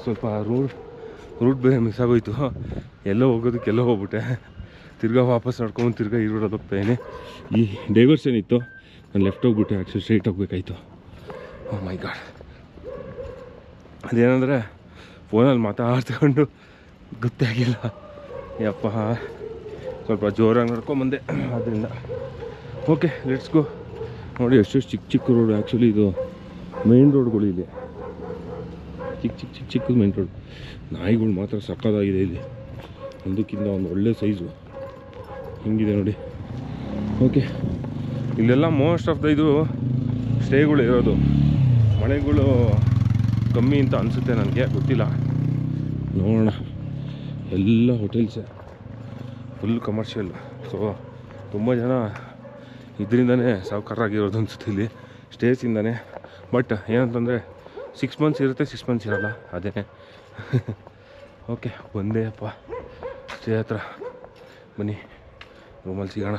E: ಸ್ವಲ್ಪ ರೂಟ್ ಬೇರೆ ಮಿಸ್ ಆಗೋಯ್ತು. ಎಲ್ಲೋ ಹೋಗೋದಕ್ಕೆಲ್ಲೋ ಹೋಗ್ಬಿಟ್ಟೆ. ತಿರ್ಗಾ ವಾಪಸ್ ನಡ್ಕೊಂಡು ತಿರ್ಗಾ ಇರೋದು ಹೋಗ್ತಾಯಿದ್ದೀನಿ. ಈ ಡೈವರ್ಷನ್ ಇತ್ತು, ನಾನು ಲೆಫ್ಟ್ ಹೋಗ್ಬಿಟ್ಟೆ. ಆ್ಯಕ್ಚುಲಿ ಸ್ಟ್ರೈಟ್ ಹೋಗ್ಬೇಕಾಯ್ತು. ಓ ಮೈ ಗಾಡ್. ಅದೇನೆಂದರೆ ಫೋನಲ್ಲಿ ಮಾತಾಡ್ತಕೊಂಡು ಗೊತ್ತೇ ಆಗಿಲ್ಲ. ಯಪ್ಪ ಸ್ವಲ್ಪ ಜೋರಾಗಿ ನಡ್ಕೊಂಬಂದೆ ಆದ್ದರಿಂದ. ಓಕೆ ಲೆಟ್ಸ್ ಗೋ. ನೋಡಿ ಎಷ್ಟು ಚಿಕ್ಕ ರೋಡ್. ಆ್ಯಕ್ಚುಲಿ ಇದು ಮೇನ್ ರೋಡ್ಗಳು ಇಲ್ಲಿ, ಚಿಕ್ಕ ಮೇನ್ ರೋಡ್. ನಾಯಿಗಳು ಮಾತ್ರ ಸಕ್ಕತ್ತಾಗಿದೆ ಇಲ್ಲಿ, ಒಂದಕ್ಕಿಂತ ಒಂದು ಒಳ್ಳೆ ಸೈಜು ಹಿಂಗಿದೆ ನೋಡಿ. ಓಕೆ, ಇಲ್ಲೆಲ್ಲ ಮೋಸ್ಟ್ ಆಫ್ ದ ಇದು ಸ್ಟೇಗಳು ಇರೋದು. ಮನೆಗಳು ಕಮ್ಮಿ ಅಂತ ಅನಿಸುತ್ತೆ ನನಗೆ, ಗೊತ್ತಿಲ್ಲ. ನೋಡೋಣ. ಎಲ್ಲ ಹೋಟೆಲ್ಸೇ, ಫುಲ್ ಕಮರ್ಷಿಯಲ್. ಸೊ ತುಂಬ ಜನ ಇದರಿಂದನೇ ಸಾವುಕಾರಾಗಿರೋದು ಅನಿಸುತ್ತೆ ಇಲ್ಲಿ, ಸ್ಟೇಸಿಂದನೇ. ಬಟ್ ಏನಂತಂದರೆ 6 ಮಂತ್ಸ್ ಇರುತ್ತೆ, 6 ಮಂತ್ಸ್ ಇರೋಲ್ಲ. ಅದೇ ಓಕೆ ಬಂದೆ ಅಪ್ಪ ಸ್ಟೇ ಹತ್ರ. ಬನ್ನಿ ರೂಮಲ್ಲಿ ಸಿಗೋಣ.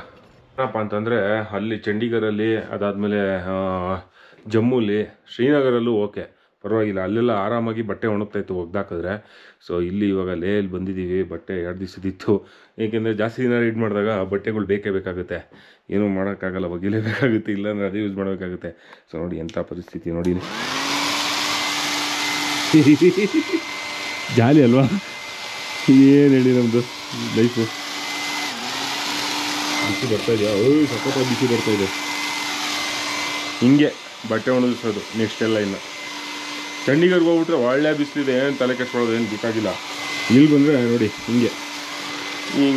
E: ಏನಪ್ಪ ಅಂತಂದರೆ ಅಲ್ಲಿ ಚಂಡೀಗಢಲ್ಲಿ, ಅದಾದಮೇಲೆ ಜಮ್ಮುಲಿ, ಶ್ರೀನಗರಲ್ಲೂ ಓಕೆ ಪರವಾಗಿಲ್ಲ, ಅಲ್ಲೆಲ್ಲ ಆರಾಮಾಗಿ ಬಟ್ಟೆ ಒಣಗ್ತಾಯಿತ್ತು ಒಗ್ದಾಕಿದ್ರೆ. ಸೊ ಇಲ್ಲಿ ಇವಾಗ ಲೇಯಲ್ಲಿ ಬಂದಿದ್ದೀವಿ. ಬಟ್ಟೆ 2 ದಿವಸದಿತ್ತು. ಏಕೆಂದರೆ ಜಾಸ್ತಿ ದಿನ ರೈಡ್ ಮಾಡಿದಾಗ ಬಟ್ಟೆಗಳು ಬೇಕೇ ಬೇಕಾಗುತ್ತೆ. ಏನೂ ಮಾಡೋಕ್ಕಾಗಲ್ಲ, ಒಗಿಲೇಬೇಕಾಗುತ್ತೆ, ಇಲ್ಲಾಂದರೆ ಅದೇ ಯೂಸ್ ಮಾಡಬೇಕಾಗುತ್ತೆ. ಸೊ ನೋಡಿ ಎಂಥ ಪರಿಸ್ಥಿತಿ ನೋಡಿ. ಜಾಲಿ ಅಲ್ವಾ? ಏನು ಹೇಳಿ ನಮ್ಮದು ಲೈಫು. ಬಿಸಿ ಬರ್ತಾಯಿದೆಯಾ? ಸಖತ್ತಾಗಿ ಬಿಸಿ ಬರ್ತಾಯಿದೆ. ಹಿಂಗೆ ಬಟ್ಟೆ ಒಣಗಿಸೋದು ನೆಕ್ಸ್ಟ್ ಎಲ್ಲ. ಇನ್ನು ಚಂಡೀಗಢಗೆ ಹೋಗ್ಬಿಟ್ರೆ ಒಳ್ಳೆ ಬಿಸಿಲಿದೆ, ಏನು ತಲೆ ಕೆಡ್ಸ್ಕೊಳ್ಳೋದು ಏನು ಬೇಕಾಗಿಲ್ಲ. ಇಲ್ಲಿ ಬಂದರೆ ನೋಡಿ ಹಿಂಗೆ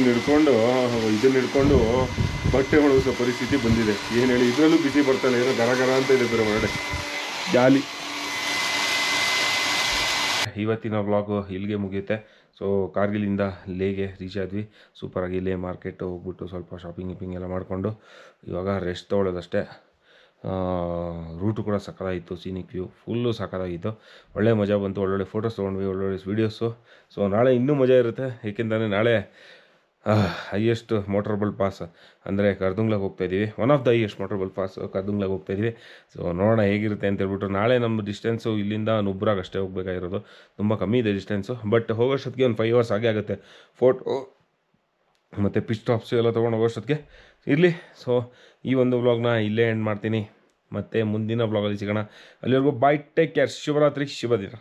E: ಹಿಡ್ಕೊಂಡು ಇದನ್ನು ಹಿಡ್ಕೊಂಡು ಬಟ್ಟೆ ಒಣಗಿಸೋ ಪರಿಸ್ಥಿತಿ ಬಂದಿದೆ. ಏನು ಹೇಳಿ, ಇದರಲ್ಲೂ ಬಿಸಿ ಬರ್ತಾಯಿಲ್ಲ, ಏನೋ ಗರ ಅಂತ ಇದೆ ಬೇರೆ ಹೊರಗಡೆ. ಜಾಲಿ. ಇವತ್ತಿನ ವ್ಲಾಗು ಇಲ್ಲಿಗೆ ಮುಗಿಯುತ್ತೆ. ಸೊ ಕಾರ್ಗಿಲಿಂದ ಲೇಗೆ ರೀಚ್ ಆದ್ವಿ. ಸೂಪರಾಗಿ ಲೇ ಮಾರ್ಕೆಟ್ ಹೋಗ್ಬಿಟ್ಟು ಸ್ವಲ್ಪ ಶಾಪಿಂಗ್ ಎಲ್ಲ ಮಾಡಿಕೊಂಡು ಇವಾಗ ರೆಸ್ಟ್ ತೊಗೊಳ್ಳೋದಷ್ಟೇ. ರೂಟು ಕೂಡ ಸಕ್ಕತ್ತಾಗಿತ್ತು, ಸೀನಿಕ್ ವ್ಯೂ ಫುಲ್ಲು ಸಕ್ಕತ್ತಾಗಿತ್ತು. ಒಳ್ಳೆ ಮಜಾ ಬಂತು, ಒಳ್ಳೊಳ್ಳೆ ಫೋಟೋಸ್ ತೊಗೊಂಡ್ವಿ, ಒಳ್ಳೊಳ್ಳೆ ವೀಡಿಯೋಸು. ಸೊ ನಾಳೆ ಇನ್ನೂ ಮಜಾ ಇರುತ್ತೆ, ಏಕೆಂದರೆ ನಾಳೆ
A: ಹೈಯೆಸ್ಟ್ ಮೋಟ್ರಬಲ್ ಪಾಸ್ ಅಂದರೆ ಕರ್ದುಂಗ್ಲಾಗೆ ಹೋಗ್ತಾಯಿದ್ದೀವಿ. One of the highest motorable pass ಕರ್ದುಂಗ್ಲಾಗೆ ಹೋಗ್ತಾಯಿದ್ದೀವಿ. ಸೊ ನೋಡೋಣ ಹೇಗಿರುತ್ತೆ ಅಂತ ಹೇಳ್ಬಿಟ್ಟು. ನಾಳೆ ನಮ್ಮ ಡಿಸ್ಟೆನ್ಸು ಇಲ್ಲಿಂದ ನುಬ್ರಾಗ್ ಅಷ್ಟೇ ಹೋಗಬೇಕಾಗಿರೋದು, ತುಂಬ ಕಮ್ಮಿ ಇದೆ ಡಿಸ್ಟೆನ್ಸು. ಬಟ್ ಹೋಗೋಷ್ಟೊತ್ತಿಗೆ ಒಂದು 5 hours ಆಗೇ ಆಗುತ್ತೆ. ಫೋಟೋ ಮತ್ತು ಪಿಚ್ ಸ್ಟಾಪ್ಸು ಎಲ್ಲ ತೊಗೊಂಡು ಹೋಗೋಷ್ಟೊತ್ತಿಗೆ ಇರಲಿ. ಸೊ ಈ ಒಂದು ವ್ಲಾಗ್ನ ಇಲ್ಲೇ ಎಂಡ್ ಮಾಡ್ತೀನಿ. ಮತ್ತು ಮುಂದಿನ ವ್ಲಾಗಲ್ಲಿ ಸಿಗೋಣ. ಅಲ್ಲಿವರೆಗೂ ಬಾಯ್, ಟೇಕ್ ಕೇರ್, ಶುಭರಾತ್ರಿ, ಶುಭ ದಿನ.